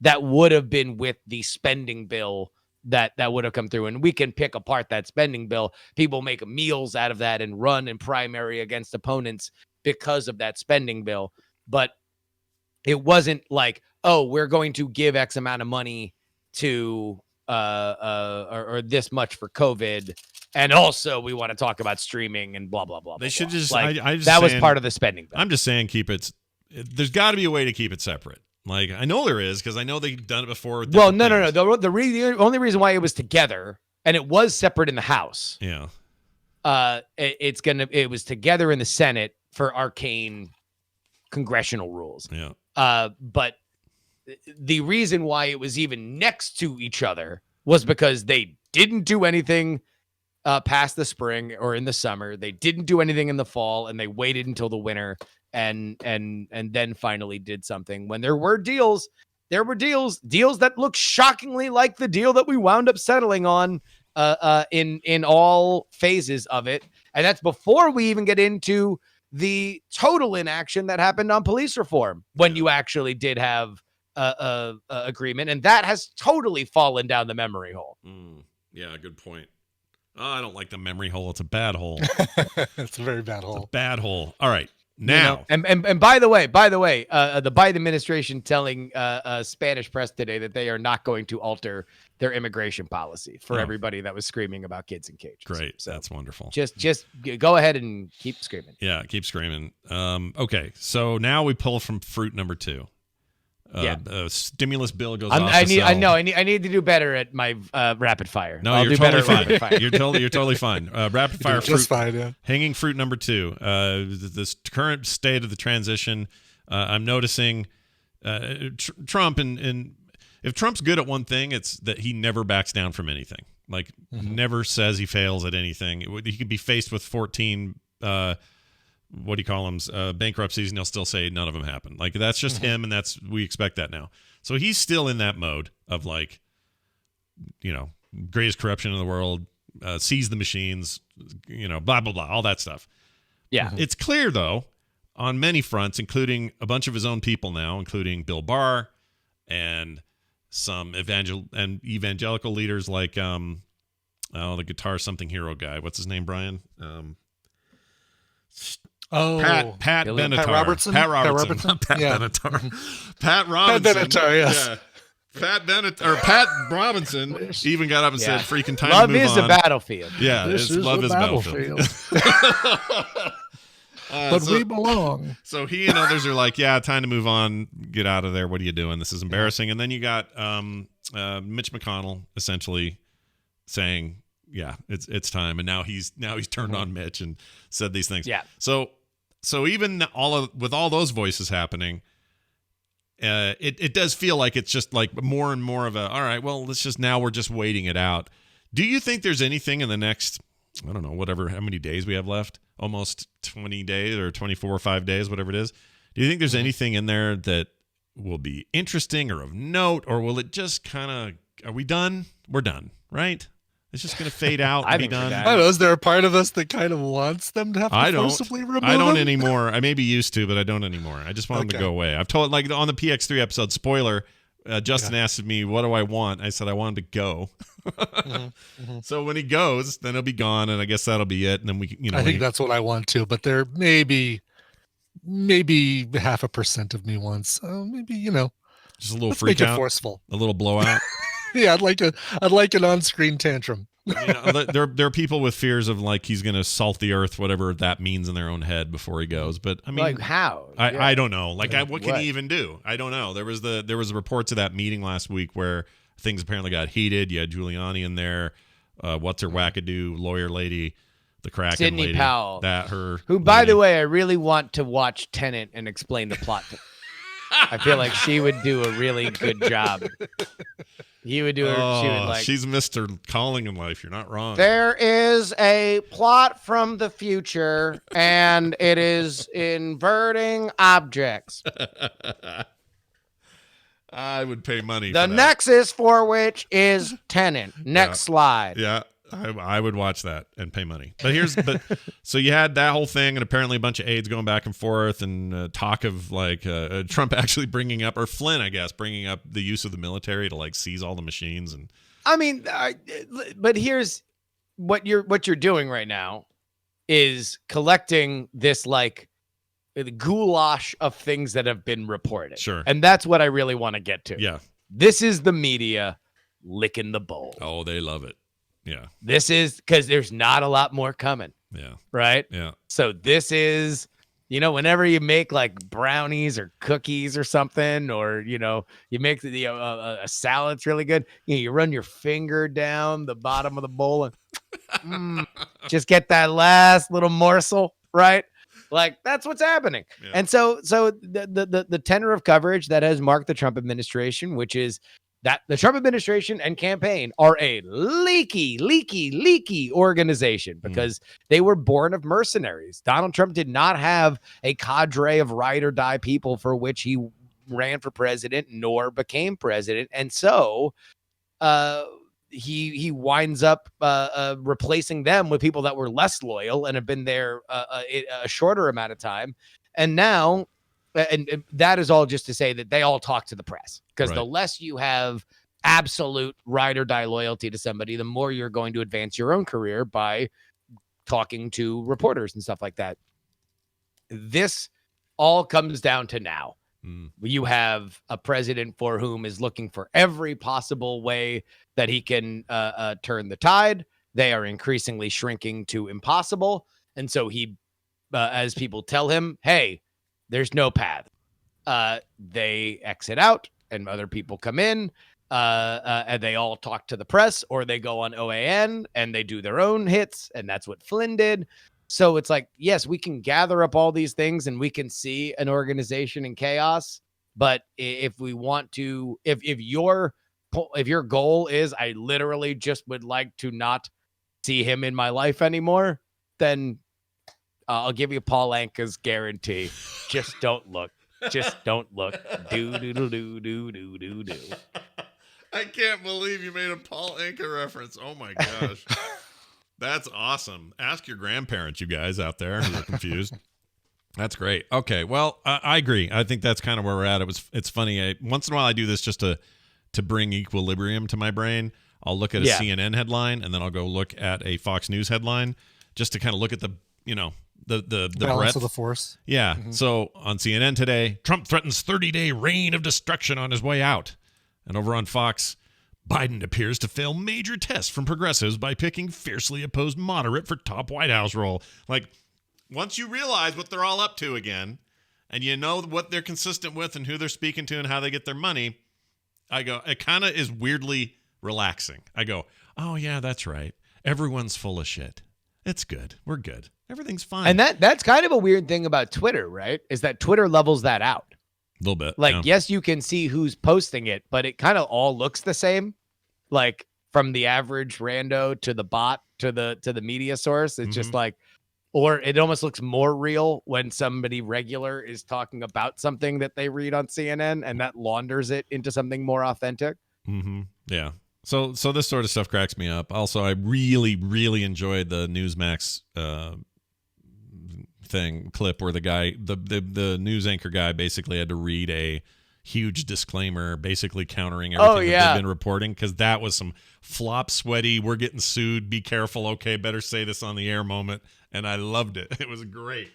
That would have been with the spending bill that would have come through. And we can pick apart that spending bill. People make meals out of that and run in primary against opponents because of that spending bill. But it wasn't like, oh, we're going to give X amount of money to or this much for COVID, and also we want to talk about streaming and blah blah blah.
They should
blah.
just.
Like,
I just
that was
saying,
part of the spending bill.
I'm just saying, there's got to be a way to keep it separate. Like, I know there is, because I know they've done it before. With
Well,
different
no.
things.
The only reason why it was together, and it was separate in the House.
Yeah.
It was together in the Senate for arcane congressional rules.
Yeah.
But the reason why it was even next to each other was because they didn't do anything past the spring or in the summer. They didn't do anything in the fall, and they waited until the winter and then finally did something. When there were deals that look shockingly like the deal that we wound up settling on in all phases of it. And that's before we even get into the total inaction that happened on police reform, when you actually did have a agreement, and that has totally fallen down the memory hole.
Yeah, good point. Oh, I don't like the memory hole. It's a bad hole.
It's a very bad hole.
It's a bad hole. All right. Now,
and by the way, the Biden administration telling Spanish press today that they are not going to alter their immigration policy for everybody that was screaming about kids in cages.
Great.
So
that's wonderful.
Just go ahead and keep screaming.
Yeah, keep screaming. Okay, so now we pull from fruit number 2. Stimulus bill goes
I
off.
need to do better at my rapid fire.
No,
I'll
you're
do
totally
better at
fine.
rapid fire.
You're totally fine. Rapid fire fruit.
Just fine, yeah.
Hanging fruit number 2. This current state of the transition. I'm noticing Trump and if Trump's good at one thing, it's that he never backs down from anything. Like never says he fails at anything. He could be faced with 14 what do you call them? Bankruptcies, and he'll still say none of them happened. Like that's just him, and we expect that now. So he's still in that mode of like, greatest corruption in the world, seize the machines, blah blah blah, all that stuff.
Yeah,
it's clear though on many fronts, including a bunch of his own people now, including Bill Barr and some evangelical leaders like the guitar something hero guy. What's his name, Brian? Pat Benatar.
Pat Robertson.
Pat Benatar. Pat Robinson.
Pat Benatar, yes.
Yeah. Pat Robinson even got up and said, "Freaking time
love
to move
is
on."
a battlefield.
Yeah, love is battlefield.
But we belong.
So he and others are like, "Yeah, time to move on. Get out of there. What are you doing? This is embarrassing." And then you got Mitch McConnell essentially saying, "Yeah, it's time." And now he's turned on Mitch and said these things.
Yeah.
So even with all those voices happening, it does feel like it's just like more and more of a, all right, well, we're just waiting it out. Do you think there's anything in the next, I don't know, how many days we have left? Almost 20 days or 24 or 5 days, whatever it is. Do you think there's anything in there that will be interesting or of note, or will it just kind of, are we done? We're done, right? It's just going to fade out and be done.
I don't know. Is there a part of us that kind of wants them to have to forcibly remove
I don't
them?
anymore. I may be used to, but I don't anymore. I just want them to go away. I've told, like on the PX3 episode, spoiler, Justin asked me, what do I want? I said, I want him to go. So when he goes, then he'll be gone, and I guess that'll be it. And then
I think that's what I want too, but there maybe 0.5% of me wants, maybe,
just a little
let's
freak
make
out,
it forceful.
a little blowout.
Yeah, I'd like an on-screen tantrum.
There are people with fears of like he's going to salt the earth, whatever that means in their own head before he goes. But I mean,
like how?
I don't know. Like what can he even do? I don't know. There was reports of that meeting last week where things apparently got heated. You had Giuliani in there. What's her wackadoo lawyer lady, the Kraken
Sidney
lady,
Powell,
who
by the way, I really want to watch Tenet and explain the plot. I feel like she would do a really good job. He would do. She would like.
She's Mr. Calling in life. You're not wrong.
There is a plot from the future, and it is inverting objects.
I would pay money.
The
for that.
nexus for which is Tenet. Next slide.
Yeah. I would watch that and pay money. But so you had that whole thing, and apparently a bunch of aides going back and forth, and talk of like Trump actually bringing up, or Flynn, I guess, bringing up the use of the military to like seize all the machines. And
I mean, but here's what you're doing right now is collecting this like the goulash of things that have been reported.
Sure.
And that's what I really want to get to.
Yeah.
This is the media licking the bowl.
Oh, they love it. Yeah.
This is because there's not a lot more coming.
Yeah.
Right?
Yeah.
So this is, whenever you make like brownies or cookies or something, or, you make a salad's really good, you run your finger down the bottom of the bowl and just get that last little morsel, right? Like that's what's happening. Yeah. And so the tenor of coverage that has marked the Trump administration, which is that the Trump administration and campaign are a leaky organization because they were born of mercenaries. Donald Trump did not have a cadre of ride or die people for which he ran for president nor became president. And so he winds up replacing them with people that were less loyal and have been there a shorter amount of time. And now, and that is all just to say that they all talk to the press, because the less you have absolute ride or die loyalty to somebody, the more you're going to advance your own career by talking to reporters and stuff like that. This all comes down to now. You have a president for whom is looking for every possible way that he can turn the tide. They are increasingly shrinking to impossible. And so he, as people tell him, hey, there's no path. they exit out and other people come in, and they all talk to the press, or they go on OAN and they do their own hits, and that's what Flynn did. So it's like, yes, we can gather up all these things and we can see an organization in chaos. But if we want to, if your goal is, I literally just would like to not see him in my life anymore, then I'll give you Paul Anka's guarantee. Just don't look. Just don't look. Do do do do do do do do.
I can't believe you made a Paul Anka reference. Oh my gosh. That's awesome. Ask your grandparents, you guys out there who are confused. That's great. Okay, well, I agree. I think that's kind of where we're at. It's funny. Once in a while, I do this just to bring equilibrium to my brain. I'll look at a CNN headline, and then I'll go look at a Fox News headline, just to kind of look at the balance
breadth of the force.
Yeah. Mm-hmm. So on CNN today, Trump threatens 30-day reign of destruction on his way out, and over on Fox, Biden appears to fail major tests from progressives by picking fiercely opposed moderate for top White House role. Like, once you realize what they're all up to again, and you know what they're consistent with and who they're speaking to and how they get their money, I go, it kind of is weirdly relaxing. I go, oh, yeah, that's right. Everyone's full of shit. It's good. We're good. Everything's fine.
And that's kind of a weird thing about Twitter, right? Is that Twitter levels that out.
A little bit.
Like, yes, you can see who's posting it, but it kind of all looks the same. Like, from the average rando to the bot to the media source. It's just like, or it almost looks more real when somebody regular is talking about something that they read on CNN, and that launders it into something more authentic.
Mm-hmm. Yeah. So this sort of stuff cracks me up. Also, I really, really enjoyed the Newsmax clip where the guy, the news anchor guy, basically had to read a huge disclaimer, basically countering everything that they've been reporting, because that was some flop, sweaty, we're getting sued, be careful, okay, better say this on the air moment, and I loved it. It was great.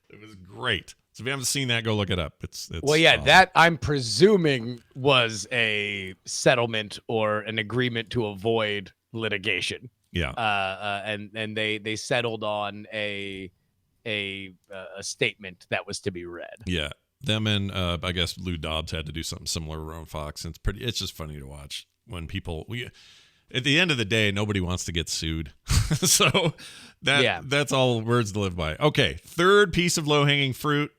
It was great. So if you haven't seen that, go look it up. It's
well, yeah, that I'm presuming was a settlement or an agreement to avoid litigation.
Yeah.
And they settled on a statement that was to be read.
Yeah. Them and I guess Lou Dobbs had to do something similar on Fox. And it's just funny to watch when people at the end of the day, nobody wants to get sued. So that's all words to live by. Okay. Third piece of low-hanging fruit.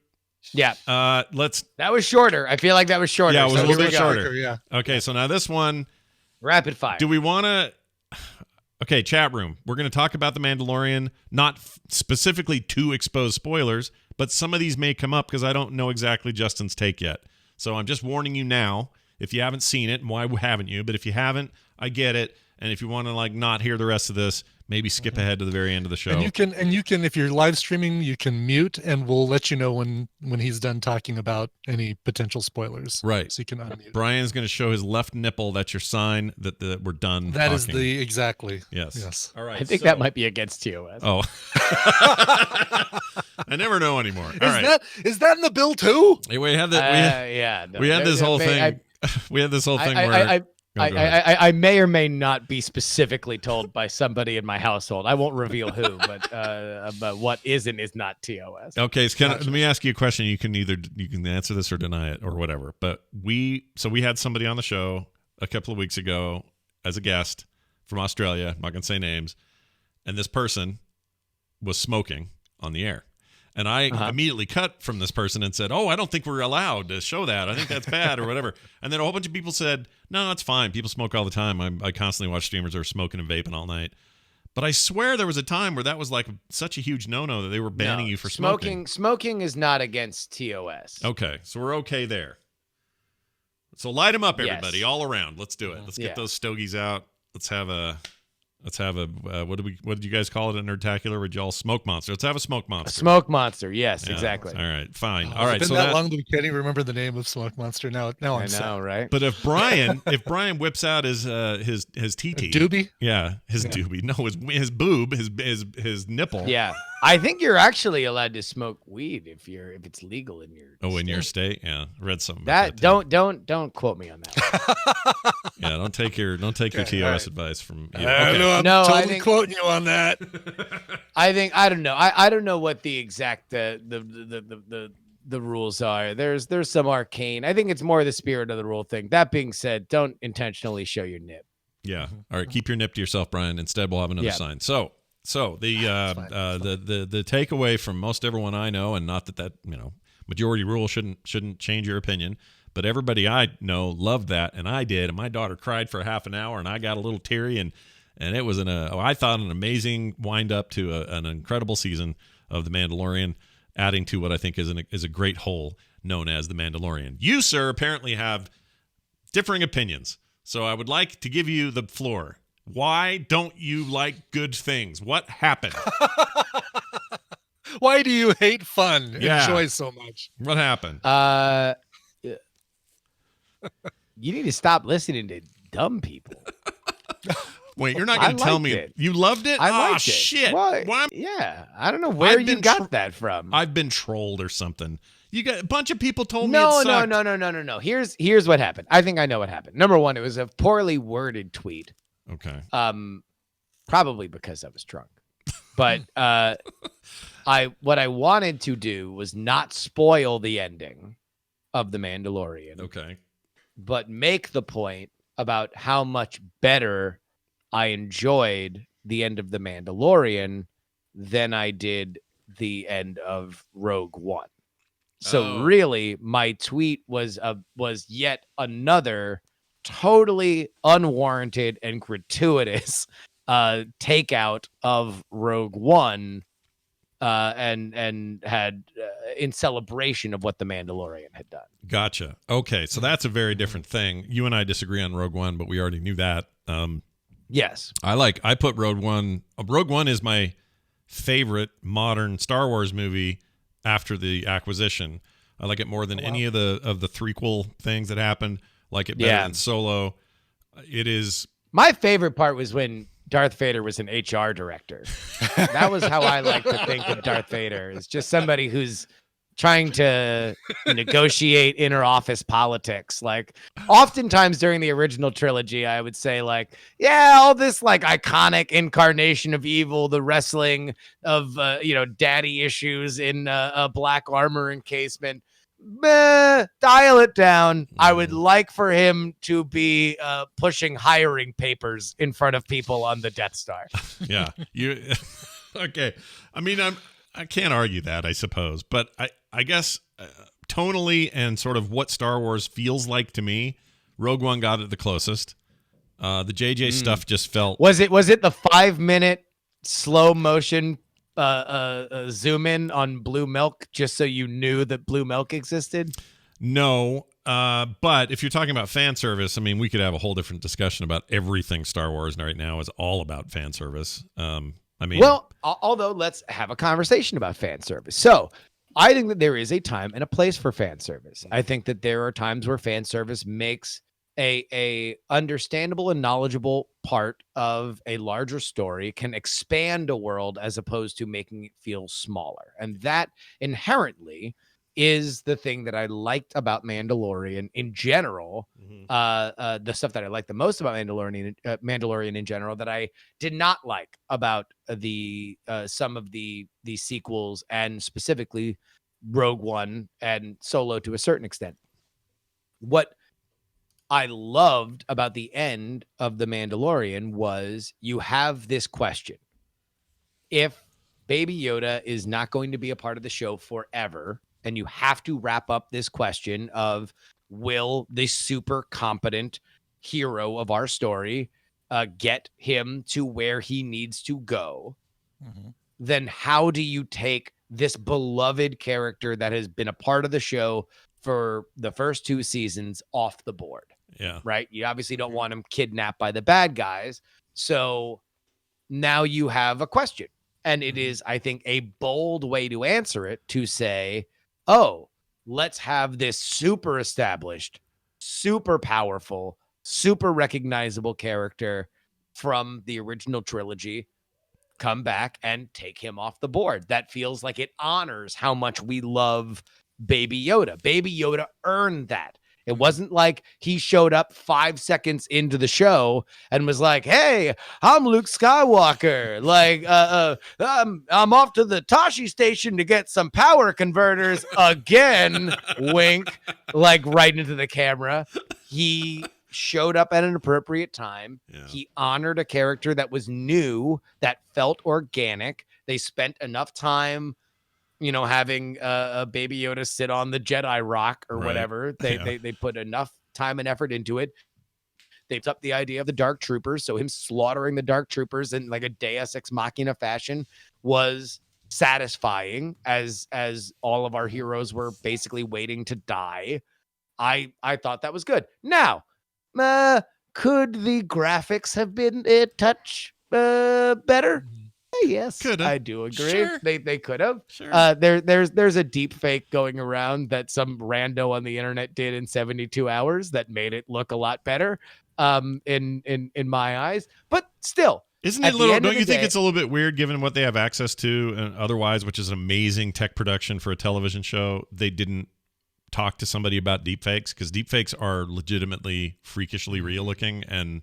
Yeah.
That
was shorter. I feel like that was shorter.
Yeah, it was
so
a little bit shorter.
Yeah.
Okay. So now this one.
Rapid fire.
Do we want to? Okay, chat room. We're going to talk about The Mandalorian, not specifically to expose spoilers, but some of these may come up because I don't know exactly Justin's take yet. So I'm just warning you now, if you haven't seen it, and why haven't you? But if you haven't, I get it. And if you want to not hear the rest of this, maybe skip ahead to the very end of the show.
And you can if you're live streaming, you can mute, and we'll let you know when he's done talking about any potential spoilers.
Right.
So you can unmute.
Brian's going to show his left nipple. That's your sign that we're done.
That
talking.
is the exactly.
Yes. All right.
I think that might be against TOS.
Oh. I never know anymore.
Is that in the bill too?
Hey, we had
this
whole thing. We had this whole thing where.
I may or may not be specifically told by somebody in my household. I won't reveal who, but what is and is not TOS.
Okay, so let me ask you a question. You can answer this or deny it or whatever. But we had somebody on the show a couple of weeks ago as a guest from Australia. I'm not going to say names, and this person was smoking on the air. And I immediately cut from this person and said, oh, I don't think we're allowed to show that. I think that's bad or whatever. And then a whole bunch of people said, no, it's fine. People smoke all the time. I constantly watch streamers that are smoking and vaping all night. But I swear there was a time where that was such a huge no-no that they were banning you for smoking.
Smoking is not against TOS.
Okay, so we're okay there. So light them up, everybody, all around. Let's do it. Let's get those stogies out. Let's have a what did you guys call it at Nerdtacular? Would y'all smoke monster? Let's have a smoke monster.
A smoke monster, yes, exactly.
All right, fine. All right,
it's been that long that we can't even remember the name of smoke monster. Now I'm sad.
Right?
But if Brian whips out his TT,
doobie,
doobie, no, his boob, his nipple,
I think you're actually allowed to smoke weed if it's legal in your
in your state. Yeah, I read something.
That don't quote me on that.
Yeah, don't take your TOS advice from.
I'm totally quoting you on that.
I don't know. I don't know what the exact the the rules are. There's some arcane. I think it's more the spirit of the rule thing. That being said, don't intentionally show your nip.
Yeah. All right. Keep your nip to yourself, Brian. Instead, we'll have another sign. So the takeaway from most everyone I know, and not that majority rule shouldn't change your opinion, but everybody I know loved that, and I did, and my daughter cried for half an hour, and I got a little teary, and it was I thought an amazing wind up to an incredible season of The Mandalorian, adding to what I think is a great whole known as The Mandalorian. You, sir, apparently have differing opinions, so I would like to give you the floor. Why don't you like good things? What happened?
Why do you hate fun?
Yeah.
Enjoy so much.
What happened?
You need to stop listening to dumb people.
Wait, you're not going to tell me you loved it?
I liked it.
Shit.
Why? Yeah, I don't know where you got that from.
I've been trolled or something. You got a bunch of people told me
No.
it sucked.
No. Here's what happened. I think I know what happened. Number one, it was a poorly worded tweet.
Okay.
Probably because I was drunk. But what I wanted to do was not spoil the ending of The Mandalorian.
Okay.
But make the point about how much better I enjoyed the end of The Mandalorian than I did the end of Rogue One. So really, my tweet was yet another totally unwarranted and gratuitous takeout of Rogue One, and had in celebration of what The Mandalorian had done.
Gotcha. Okay, so that's a very different thing. You and I disagree on Rogue One, but we already knew that.
Yes.
I put Rogue One. Rogue One is my favorite modern Star Wars movie after the acquisition. I like it more than any of the threequel things that happened. Like it better than Solo. It is.
My favorite part was when Darth Vader was an HR director. That was how I like to think of Darth Vader. It's just somebody who's trying to negotiate inter-office politics. Like, oftentimes during the original trilogy, I would say, like, yeah, all this, like, iconic incarnation of evil, the wrestling of, daddy issues in a black armor encasement. Dial it down. I would like for him to be pushing hiring papers in front of people on the Death Star.
Yeah. Okay. I mean, I can't argue that, I suppose, but I guess tonally and sort of what Star Wars feels like to me, Rogue One got it the closest. The JJ stuff just felt.
Was it the 5-minute slow motion zoom in on blue milk just so you knew that blue milk existed?
No, but if you're talking about fan service, I mean, we could have a whole different discussion about everything Star Wars right now is all about fan service.
Although let's have a conversation about fan service. So I think that there is a time and a place for fan service. I think that there are times where fan service makes a understandable and knowledgeable part of a larger story, can expand a world as opposed to making it feel smaller. And that inherently is the thing that I liked about Mandalorian in general. The stuff that I liked the most about Mandalorian in general that I did not like about the some of the sequels, and specifically Rogue One and Solo to a certain extent. What I loved about the end of The Mandalorian was you have this question. If Baby Yoda is not going to be a part of the show forever, and you have to wrap up this question of, will the super competent hero of our story get him to where he needs to go? Then how do you take this beloved character that has been a part of the show for the first 2 seasons off the board?
Yeah.
Right? You obviously don't want him kidnapped by the bad guys. So now you have a question. And it is, I think, a bold way to answer it to say, oh, let's have this super established, super powerful, super recognizable character from the original trilogy come back and take him off the board. That feels like it honors how much we love Baby Yoda. Baby Yoda earned that. It wasn't like he showed up 5 seconds into the show and was like, "Hey, I'm Luke Skywalker. Like, I'm off to the Tashi station to get some power converters again." Wink, like right into the camera. He showed up at an appropriate time.
Yeah.
He honored a character that was new, that felt organic. They spent enough time, having a Baby Yoda sit on the Jedi rock or whatever. They put enough time and effort into it. They put up the idea of the Dark Troopers, so him slaughtering the Dark Troopers in like a Deus Ex Machina fashion was satisfying, as all of our heroes were basically waiting to die. I thought that was good. Now, could the graphics have been a touch better? Yes,
Coulda.
I do agree.
Sure.
They could have.
Sure.
There's a deep fake going around that some rando on the internet did in 72 hours that made it look a lot better. In my eyes, but still,
isn't it a little? Don't you think it's a little bit weird given what they have access to and otherwise, which is an amazing tech production for a television show? They didn't talk to somebody about deepfakes, because deepfakes are legitimately freakishly real looking, and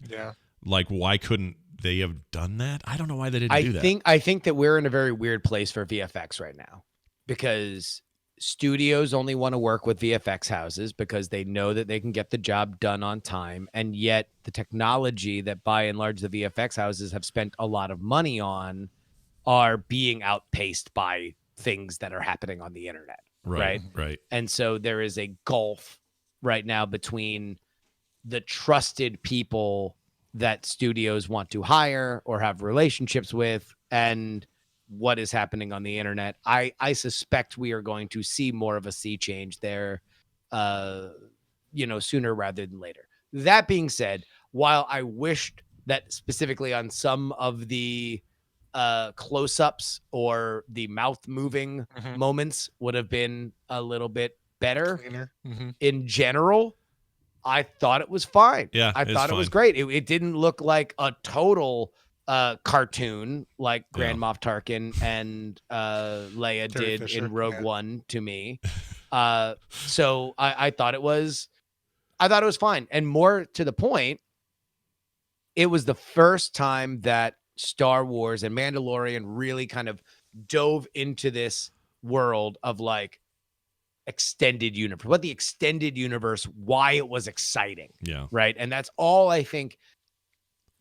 like, why couldn't they have done that? I don't know why they didn't do that.
I think that we're in a very weird place for VFX right now, because studios only want to work with VFX houses because they know that they can get the job done on time. And yet the technology that by and large the VFX houses have spent a lot of money on are being outpaced by things that are happening on the internet. Right. And so there is a gulf right now between the trusted people that studios want to hire or have relationships with and what is happening on the internet. I suspect we are going to see more of a sea change there, sooner rather than later. That being said, while I wished that specifically on some of the close-ups or the mouth moving moments would have been a little bit better, in general, I thought it was fine.
Yeah,
I thought it was great. It didn't look like a total cartoon like Grand Moff Tarkin and Leia
Carrie
did
Fisher,
in Rogue One to me. So I thought it was fine. And more to the point, it was the first time that Star Wars and Mandalorian really kind of dove into this world of like extended universe, what the extended universe, why it was exciting.
Yeah.
Right. And that's all I think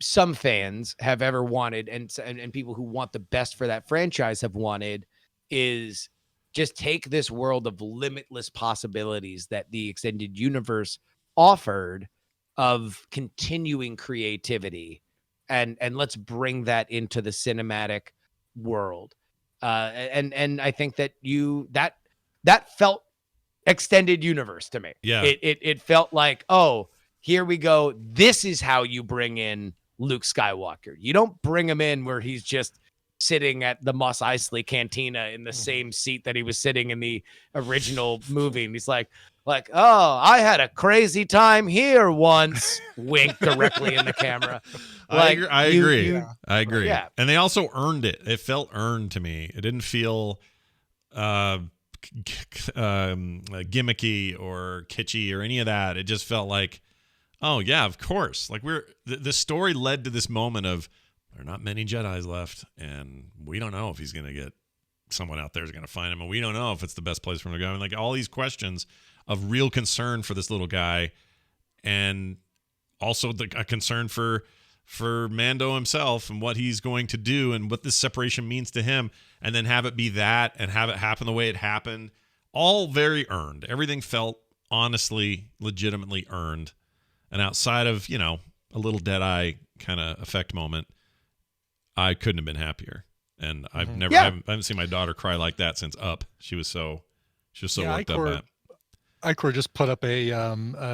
some fans have ever wanted, and people who want the best for that franchise have wanted, is just take this world of limitless possibilities that the extended universe offered of continuing creativity, and let's bring that into the cinematic world. And I think that that felt extended universe to me.
Yeah.
It felt like, oh, here we go. This is how you bring in Luke Skywalker. You don't bring him in where he's just sitting at the Mos Eisley Cantina in the same seat that he was sitting in the original movie. And he's like, oh, I had a crazy time here once. Wink directly in the camera.
I agree. I agree.
Yeah.
And they also earned it. It felt earned to me. It didn't feel gimmicky or kitschy or any of that. It just felt like, oh yeah, of course. Like the story led to this moment of, there are not many Jedis left, and we don't know if he's going to get someone out there is going to find him, and we don't know if it's the best place for him to go. And like all these questions of real concern for this little guy, and also a concern for Mando himself and what he's going to do and what this separation means to him, and then have it be that and have it happen the way it happened. All very earned. Everything felt honestly, legitimately earned. And outside of, a little Deadeye kind of effect moment, I couldn't have been happier. And I've I haven't seen my daughter cry like that since Up. She was so worked up by it.
Icor just put up a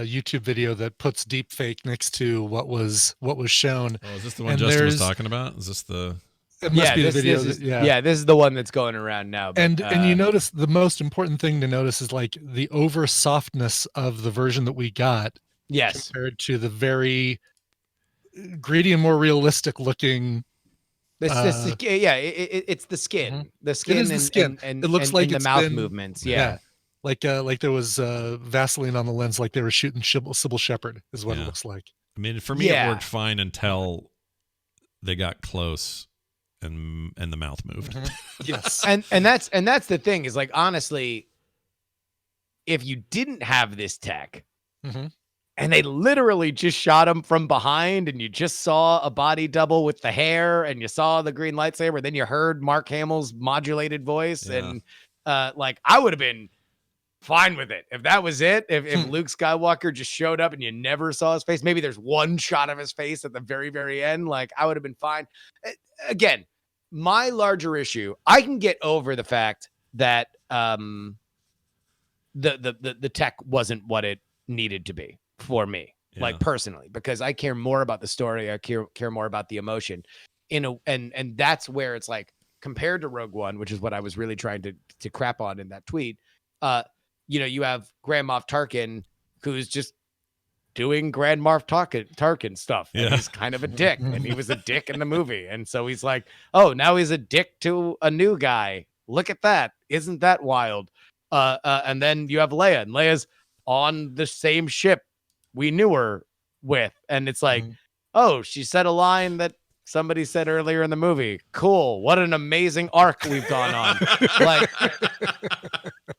YouTube video that puts deep fake next to what was shown.
Oh, is this the one Justin was talking about? Is this the?
It must be the video.
This is the one that's going around now. But,
and you notice the most important thing to notice is like the over softness of the version that we got.
Yes.
Compared to the very greedy and more realistic looking.
It's the skin. The skin.
It is the skin.
And
it looks like
the
it's
mouth
been,
movements.
Yeah. Like there was Vaseline on the lens, like they were shooting Sybil Shepherd, is what it looks like.
I mean, for me, it worked fine until they got close and the mouth moved.
Yes,
and that's the thing is, like, honestly, if you didn't have this tech, and they literally just shot him from behind, and you just saw a body double with the hair, and you saw the green lightsaber, then you heard Mark Hamill's modulated voice, and like, I would have been fine with it if that was it. If Luke Skywalker just showed up and you never saw his face, maybe there's one shot of his face at the very, very end, like, I would have been fine. Again, my larger issue, I can get over the fact that the tech wasn't what it needed to be for me, like, personally, because I care more about the story. I care more about the emotion, and that's where it's like, compared to Rogue One, which is what I was really trying to crap on in that tweet. You have Grand Moff Tarkin, who's just doing Grand Moff Tarkin stuff. And he's kind of a dick, and he was a dick in the movie. And so he's like, oh, now he's a dick to a new guy. Look at that. Isn't that wild? And then you have Leia, and Leia's on the same ship we knew her with. And it's like, oh, she said a line that somebody said earlier in the movie. Cool. What an amazing arc we've gone on. Like,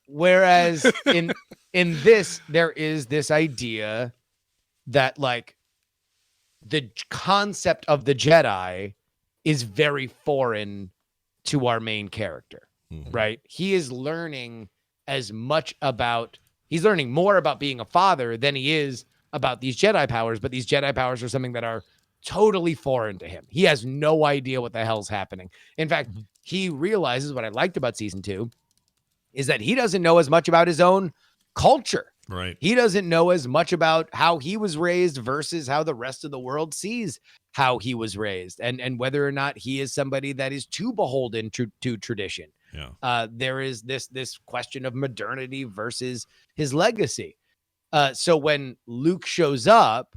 whereas in this, there is this idea that, like, the concept of the Jedi is very foreign to our main character, right? He is learning he's learning more about being a father than he is about these Jedi powers, but these Jedi powers are something that are totally foreign to him. He has no idea what the hell's happening. In fact, he realizes, what I liked about season 2 is that he doesn't know as much about his own culture.
Right.
He doesn't know as much about how he was raised versus how the rest of the world sees how he was raised, and whether or not he is somebody that is too beholden to tradition.
Yeah.
There is this question of modernity versus his legacy. So when Luke shows up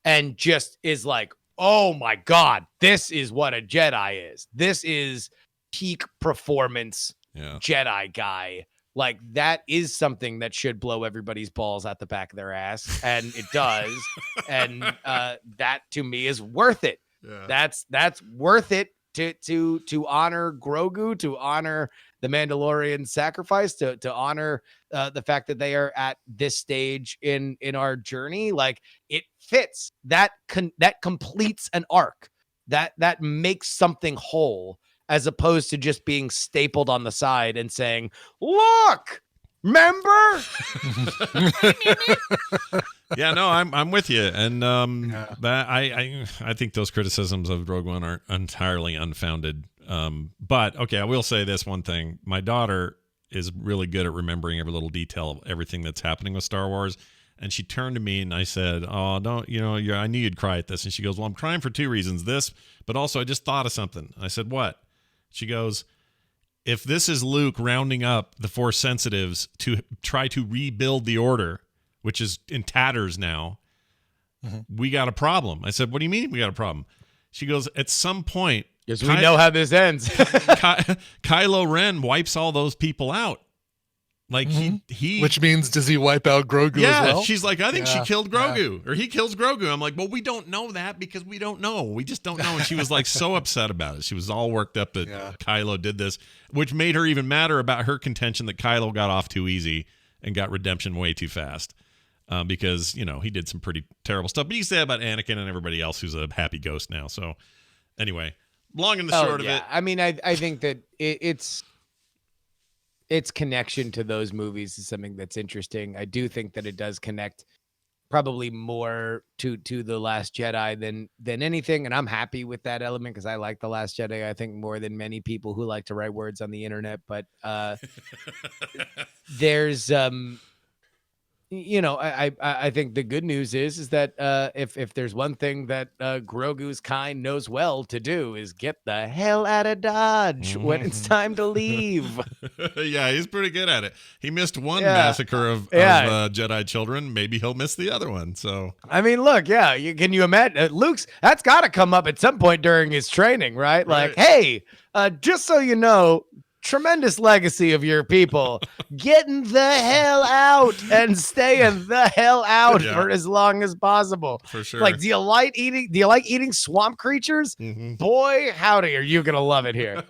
and just is like, oh my God, this is what a Jedi is. This is peak performance Jedi guy. Like, that is something that should blow everybody's balls out the back of their ass. And it does. And that to me is worth it. Yeah. That's worth it to honor Grogu, to honor the Mandalorian sacrifice, to honor the fact that they are at this stage in our journey. Like, it fits. That completes an arc. That makes something whole, as opposed to just being stapled on the side and saying, look, remember?
Yeah, no, I'm with you. And that I think those criticisms of Rogue One are entirely unfounded. But okay, I will say this one thing. My daughter is really good at remembering every little detail of everything that's happening with Star Wars. And she turned to me and I said, oh, don't, I knew you'd cry at this. And she goes, well, I'm crying for two reasons. This, but also I just thought of something. I said, what? She goes, if this is Luke rounding up the Force sensitives to try to rebuild the Order, which is in tatters now, we got a problem. I said, what do you mean we got a problem? She goes, at some point,
yes, we know how this ends.
Kylo Ren wipes all those people out. Like he
which means, does he wipe out Grogu as well?
She's like, I think she killed Grogu, or he kills Grogu. I'm like, well, we don't know that because we don't know. We just don't know. And she was like so upset about it. She was all worked up that Kylo did this, which made her even madder about her contention that Kylo got off too easy and got redemption way too fast. Because, he did some pretty terrible stuff. But you say about Anakin and everybody else who's a happy ghost now. So anyway, long and the short of it.
I mean, I think that its connection to those movies is something that's interesting. I do think that it does connect probably more to The Last Jedi than anything. And I'm happy with that element because I like The Last Jedi, I think, more than many people who like to write words on the internet. But there's I think the good news is that if there's one thing that Grogu's kind knows well to do is get the hell out of Dodge when it's time to leave.
Yeah, he's pretty good at it. He missed one massacre of Jedi children. Maybe he'll miss the other one. So I
mean, look, can you imagine? Luke's that's got to come up at some point during his training, right? Like, hey, just so you know, tremendous legacy of your people getting the hell out and staying the hell out for as long as possible.
For sure.
Like, do you like eating swamp creatures?
Mm-hmm.
Boy, howdy, are you gonna love it here.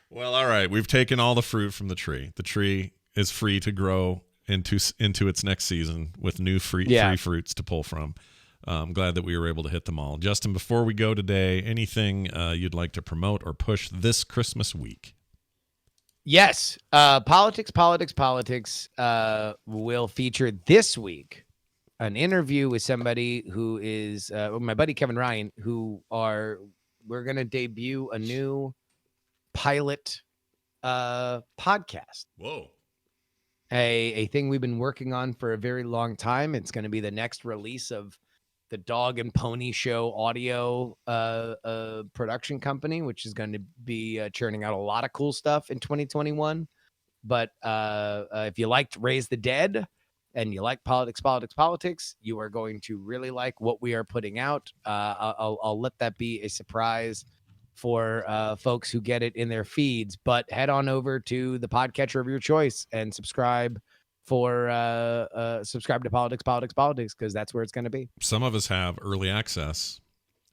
Well, all right. We've taken all the fruit from the tree. The tree is free to grow into its next season with new free fruits to pull from. I'm glad that we were able to hit them all. Justin, before we go today, anything you'd like to promote or push this Christmas week?
Yes. Politics will feature this week an interview with somebody who is my buddy Kevin Ryan, we're going to debut a new pilot podcast.
Whoa.
A thing we've been working on for a very long time. It's going to be the next release of the Dog and Pony Show audio production company, which is going to be churning out a lot of cool stuff in 2021. But if you liked Raise the Dead and you like politics, you are going to really like what we are putting out. I'll let that be a surprise for folks who get it in their feeds. But head on over to the podcatcher of your choice and subscribe to politics, because that's where it's going to be.
Some of us have early access,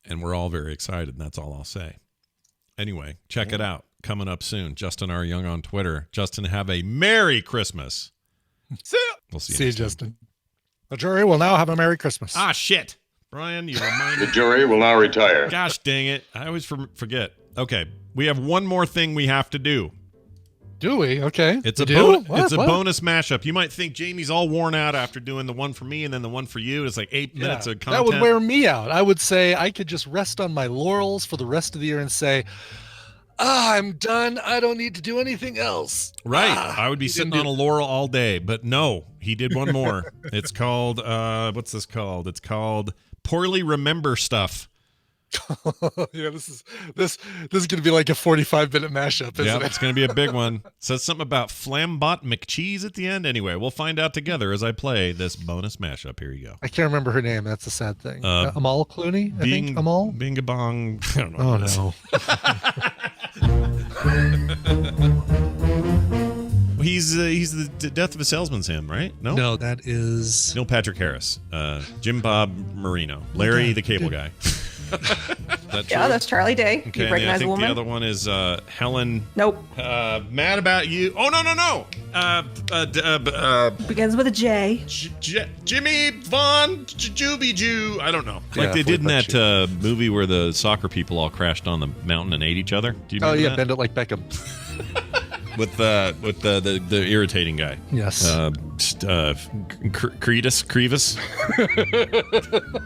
and we're all very excited, and that's all I'll say. Anyway, check it out. Coming up soon. Justin R. Young on Twitter. Justin, have a Merry Christmas.
See ya.
We'll see you
See you,
next time.
Justin. The jury will now have a Merry Christmas.
Ah, shit. Brian, you reminded
The jury will now retire.
Gosh dang it. I always forget. Okay, we have one more thing we have to do.
Do we? Okay.
It's
We
a
do?
it's a
What?
bonus mashup. You might think Jamie's all worn out after doing the one for me and then the one for you. It's like 8 minutes of content.
That would wear me out. I would say I could just rest on my laurels for the rest of the year and say, I'm done. I don't need to do anything else.
Right. I would be sitting on a laurel all day, but no, he did one more. It's called what's this called? It's called Poorly Remember Stuff.
Yeah, this is gonna be like a 45-minute mashup, isn't
Yeah,
it?
it's going to be a big one. Says something about Flambot McCheese at the end. Anyway, we'll find out together as I play this bonus mashup. Here you go.
I can't remember her name. That's a sad thing. Amal Clooney, I think. Amal?
Bing-a-bong. I don't know.
Oh,
what
no.
He's the Death of a Salesman's him, right? No?
No, that is...
Neil Patrick Harris. Jim Bob Marino. Larry the Cable Guy.
Yeah, that's Charlie Day.
Okay,
You
and I
recognize
think
a woman?
the other one is Helen.
Nope.
Mad About You. Oh, no.
Begins with a J.
Jimmy Von Juby Jew. I don't know.
Yeah,
Like they did in that
45
movie where the soccer people all crashed on the mountain and ate each other. Do you remember that?
Bend It Like Beckham.
With the irritating guy.
Yes.
Crevis.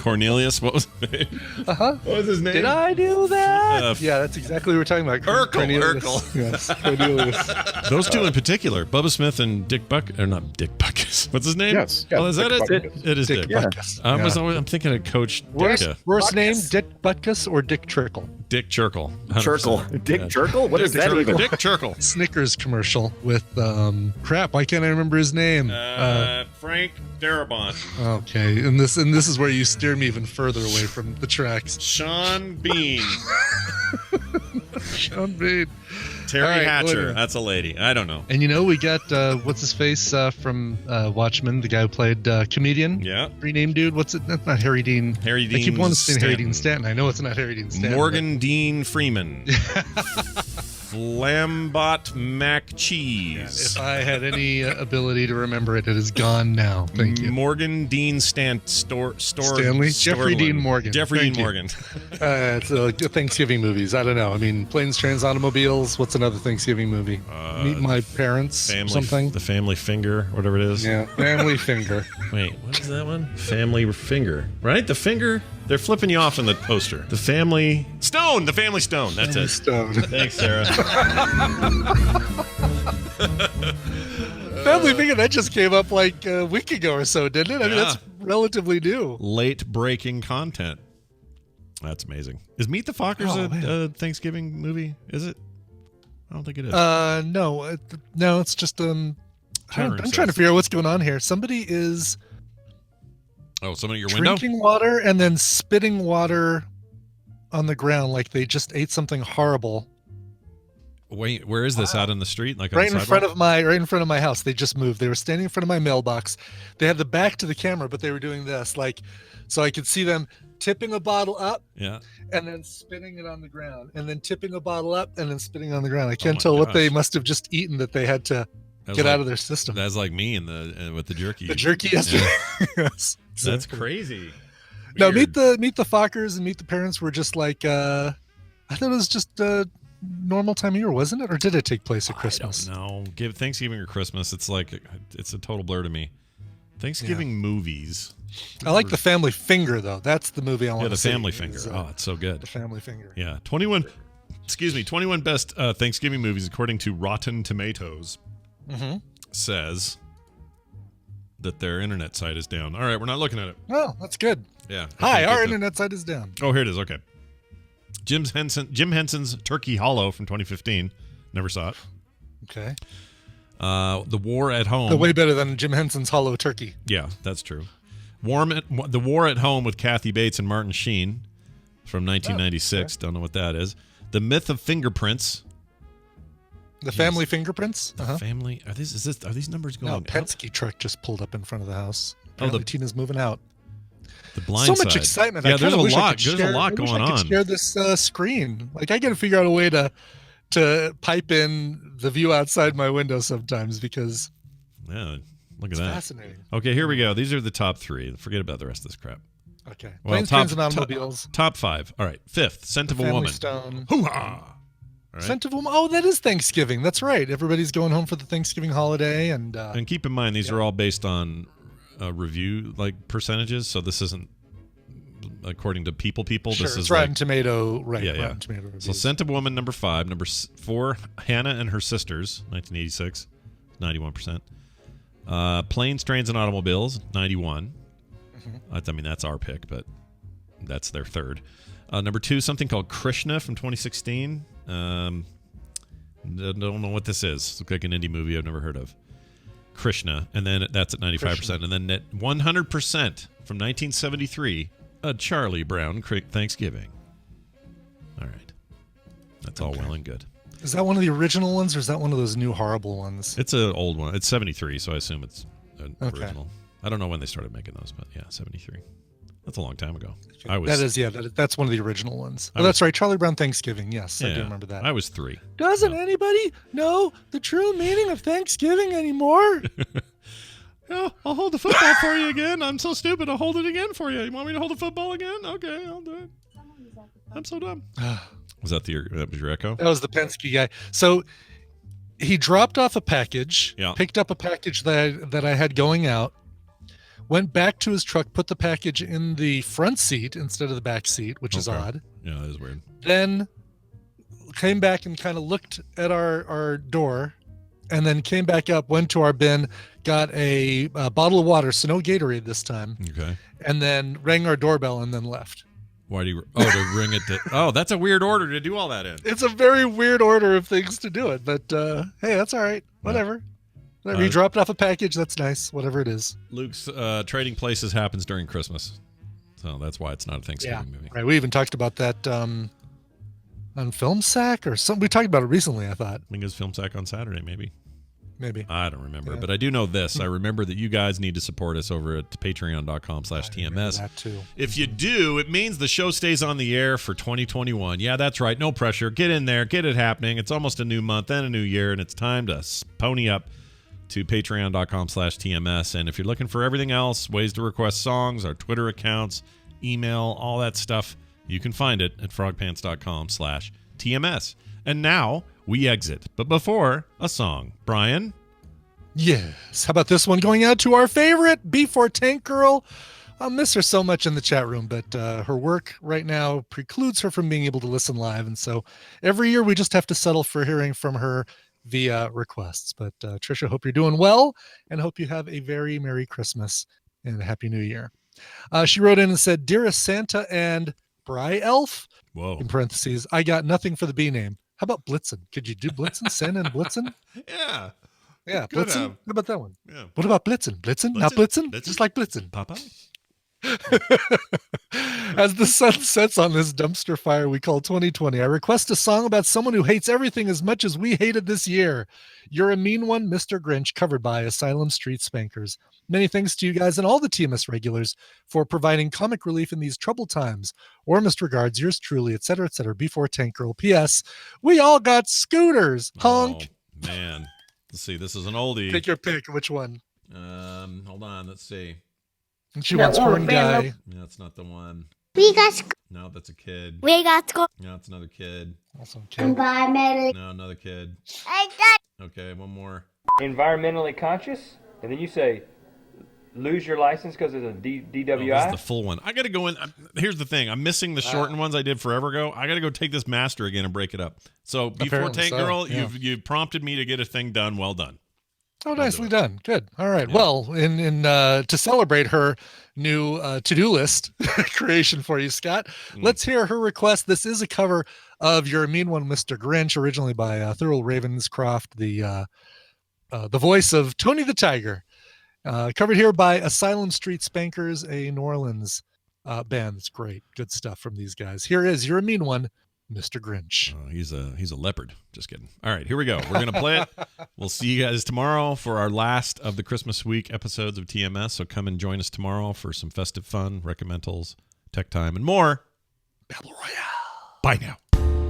Cornelius. What was his name? What was his name?
Did I do that? Yeah, that's exactly what we're talking about.
Urkel.
Yes, Cornelius.
Those two in particular, Bubba Smith and Dick Buck, or not Dick Buckus. What's his name?
Yes.
Oh, is that
Dick
it?
Butkus.
It is
Dick
Dick.
Butkus.
I'm thinking of Coach Ditka.
Worst name, Dick Butkus or Dick Trickle?
Dick Churkle. 100%.
Churkle. Dick
Yeah.
Churkle? What is
Dick
that
Churkle.
even?
Dick Churkle.
Snickers commercial with crap. Why can't I remember his name?
Frank Darabont.
Okay, and this is where you steer me even further away from the tracks.
Sean Bean.
Sean Bean.
Terry
All right,
Hatcher.
whatever.
That's a lady. I don't know.
And we got what's his face from Watchmen, the guy who played comedian.
Yeah.
Renamed dude. What's it? That's not Harry Dean.
Harry Dean.
I keep wanting to say Harry
Stanton.
Dean Stanton. I know it's not Harry Dean Stanton.
Morgan Dean Freeman. Flambot Mac Cheese.
If I had any ability to remember it, it is gone now. Thank you.
Morgan Dean Stanley.
Jeffrey Dean Morgan.
Jeffrey
Thank
Dean
you.
Morgan.
It's Thanksgiving movies. I don't know. I mean, Planes, Trains, Automobiles. What's another Thanksgiving movie? Meet My Parents.
Family,
something.
The Family Finger, whatever it is.
Yeah, Family Finger.
Wait, what is that one? Family Finger, right? The finger. They're flipping you off in the poster. The Family Stone. The Family Stone. That's it.
Stone.
Thanks, Sarah.
Family Finger. That just came up like a week ago or so, didn't it? I mean,
Yeah.
that's relatively new.
Late breaking content. That's amazing. Is Meet the Fockers a Thanksgiving movie? Is it? I don't think it is.
No, it's just I'm trying to figure out what's going on here. Somebody is
Somebody at your window?
drinking water and then spitting water on the ground like they just ate something horrible.
Wait, where is this? Out in the street, like on
right
the
in front
sidewalk?
of right in front of my house. They just moved. They were standing in front of my mailbox. They had the back to the camera, but they were doing this, like, so I could see them tipping a bottle up,
Yeah.
and then spinning it on the ground, and then tipping a bottle up, and then spinning it on the ground. I
Oh
can't
my
tell what they
gosh.
must have just eaten that they had to
That was
get
like-
out of their system.
That's like me in the with the jerky.
The jerky
Yeah.
yesterday. Yes,
That's
exactly.
crazy.
No,
Weird.
meet the Fockers and meet the parents were just like I thought it was just a normal time of year, wasn't it? Or did it take place at Christmas?
No, give Thanksgiving or Christmas. It's like it's a total blur to me. Thanksgiving movies.
I like The Family Finger though. That's the movie I want
Yeah,
to
The
see.
Family Finger.
is,
Oh, it's so good.
The Family Finger.
Yeah, 21. Excuse me, 21 best Thanksgiving movies according to Rotten Tomatoes
Mm-hmm.
says that their internet site is down. All right, we're not looking at it.
Oh, that's good.
Yeah.
Hi, our internet site is down.
Oh, here it is. Okay. Jim Henson's Turkey Hollow from 2015. Never saw it.
Okay.
The War at Home.
Way better than Jim Henson's Hollow Turkey.
Yeah, that's true. The War at Home with Kathy Bates and Martin Sheen from 1996. Don't know what that is. The Myth of Fingerprints.
The Family Fingerprints. Uh-huh.
Family. Are these numbers going
No,
up?
Penske truck just pulled up in front of the house.
Oh,
Apparently Tina's moving out.
The Blind
So
Side.
much excitement.
Yeah,
I
there's
kinda
a
wish I
lot.
could
There's
share-
a lot
I wish
going
I could
on.
share this screen. Like I got to figure out a way to pipe in the view outside my window sometimes because
Yeah, look at
it's
that.
fascinating.
Okay, here we go. These are the top 3. Forget about the rest of this crap.
Okay.
Well,
Planes, Trains, and Automobiles.
Top 5. All right. 5th, Scent of a
Family
Woman.
Stone.
Hoo-ha! All right.
Scent of a Woman. Oh, that is Thanksgiving. That's right. Everybody's going home for the Thanksgiving holiday, and
And keep in mind, these are all based on review percentages, so this isn't according to people.
sure,
This
it's
is
Rotten
like,
Tomato, right?
yeah, yeah.
Rotten Tomato
So
reviews.
Scent of a Woman, number 5. Number 4, Hannah and Her Sisters, 1986, 91%. Planes, Trains, and Automobiles, 91.
Mm-hmm.
I mean, that's our pick, but that's their third. Number 2, something called Krishna from 2016. Don't know what this is. Looks like an indie movie I've never heard of. Krishna, and then that's at 95%, and then at 100% from 1973, a Charlie Brown Thanksgiving. All right, that's all well and good.
Is that one of the original ones, or is that one of those new horrible ones?
It's an old one. It's 73, so I assume it's an
Okay.
original. I don't know when they started making those, but yeah, 73. That's a long time ago.
That's one of the original ones.
I
Oh,
was-
that's right, Charlie Brown Thanksgiving. Yes, I
Yeah,
do remember that.
I was 3.
Doesn't anybody know the true meaning of Thanksgiving anymore?
Oh, I'll hold the football for you again. I'm so stupid. I'll hold it again for you. You want me to hold the football again? Okay, I'll do it. I'm so dumb. Was that that was your echo?
That was the Penske guy. So he dropped off a package,
Yeah.
picked up a package that I had going out, went back to his truck, put the package in the front seat instead of the back seat, which is
Okay.
odd.
Yeah, that is weird.
Then came back and kind of looked at our door, and then came back up, went to our bin, got a bottle of water, so no Gatorade this time,
Okay.
and then rang our doorbell and then left.
Why do you? Oh, to ring it. That's a weird order to do all that in.
It's a very weird order of things to do it, but hey, that's all right. Whatever. He dropped off a package. That's nice. Whatever it is.
Luke's Trading Places happens during Christmas, so that's why it's not a Thanksgiving movie.
Right. We even talked about that on Film Sack or something. We talked about it recently, I thought.
I think it was Film Sack on Saturday, maybe.
Maybe.
I don't remember,
Yeah.
but I do know this. I remember that you guys need to support us over at patreon.com/TMS.
That too.
If you do, it means the show stays on the air for 2021. Yeah, that's right. No pressure. Get in there. Get it happening. It's almost a new month and a new year, and it's time to pony up to patreon.com/TMS. And if you're looking for everything else, ways to request songs, our Twitter accounts, email, all that stuff, you can find it at frogpants.com/TMS. And now we exit. But before, a song. Brian?
Yes. How about this one going out to our favorite B4 Tank Girl? I'll miss her so much in the chat room, but her work right now precludes her from being able to listen live. And so every year we just have to settle for hearing from her via requests. But Trisha, hope you're doing well and hope you have a very Merry Christmas and a Happy New Year. She wrote in and said, Dearest Santa and Bry Elf,
Whoa.
in parentheses, I got nothing for the B name. How about Blitzen? Could you do Blitzen? Sen and Blitzen?
Yeah.
Yeah,
Could
Blitzen.
have.
How about that one?
Yeah.
What about Blitzen? Blitzen? Not Blitzen?
Blitzen?
Just like Blitzen.
Papa?
As the sun sets on this dumpster fire we call 2020, I request a song about someone who hates everything as much as we hated this year. You're a Mean One, Mr. Grinch, covered by Asylum Street Spankers. Many thanks to you guys and all the TMS regulars for providing comic relief in these troubled times. Warmest regards, yours truly, etc., etc. Before Tank Girl. P.S. We all got scooters. Honk.
Oh, man. Let's see. This is an oldie.
Take your pick. Which one?
Hold on. Let's see.
And she wants Horn Guy.
No, that's not the one.
We got
No, that's a kid.
We got school.
No, it's another kid.
Also kid.
Environmentally.
No, another kid. Okay, one more.
Environmentally conscious, and then you say lose your license because of the DWI.
Oh, this is the full one. I got to go in. Here's the thing. I'm missing the shortened ones I did forever ago. I got to go take this master again and break it up. So before
Apparently
Tank
so,
Girl,
yeah.
you've prompted me to get a thing done. Well done.
Oh, nicely done. Good. All right. Yeah. Well, in to celebrate her new to-do list creation for you, Scott, let's hear her request. This is a cover of You're a Mean One, Mr. Grinch, originally by Thurl Ravenscroft, the voice of Tony the Tiger. Covered here by Asylum Street Spankers, a New Orleans band. It's great. Good stuff from these guys. Here is You're a Mean One, Mr. Grinch.
Oh, he's a leopard. Just kidding. All right, here we go. We're going to play it. We'll see you guys tomorrow for our last of the Christmas week episodes of TMS. So come and join us tomorrow for some festive fun, recommendals, tech time, and more.
Battle Royale.
Bye now.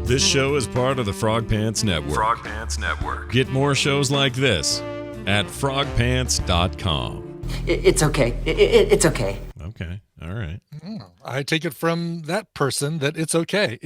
This show is part of the Frog Pants Network.
Frog Pants Network.
Get more shows like this at frogpants.com.
It's okay. It's okay.
Okay. All right.
I take it from that person that it's okay.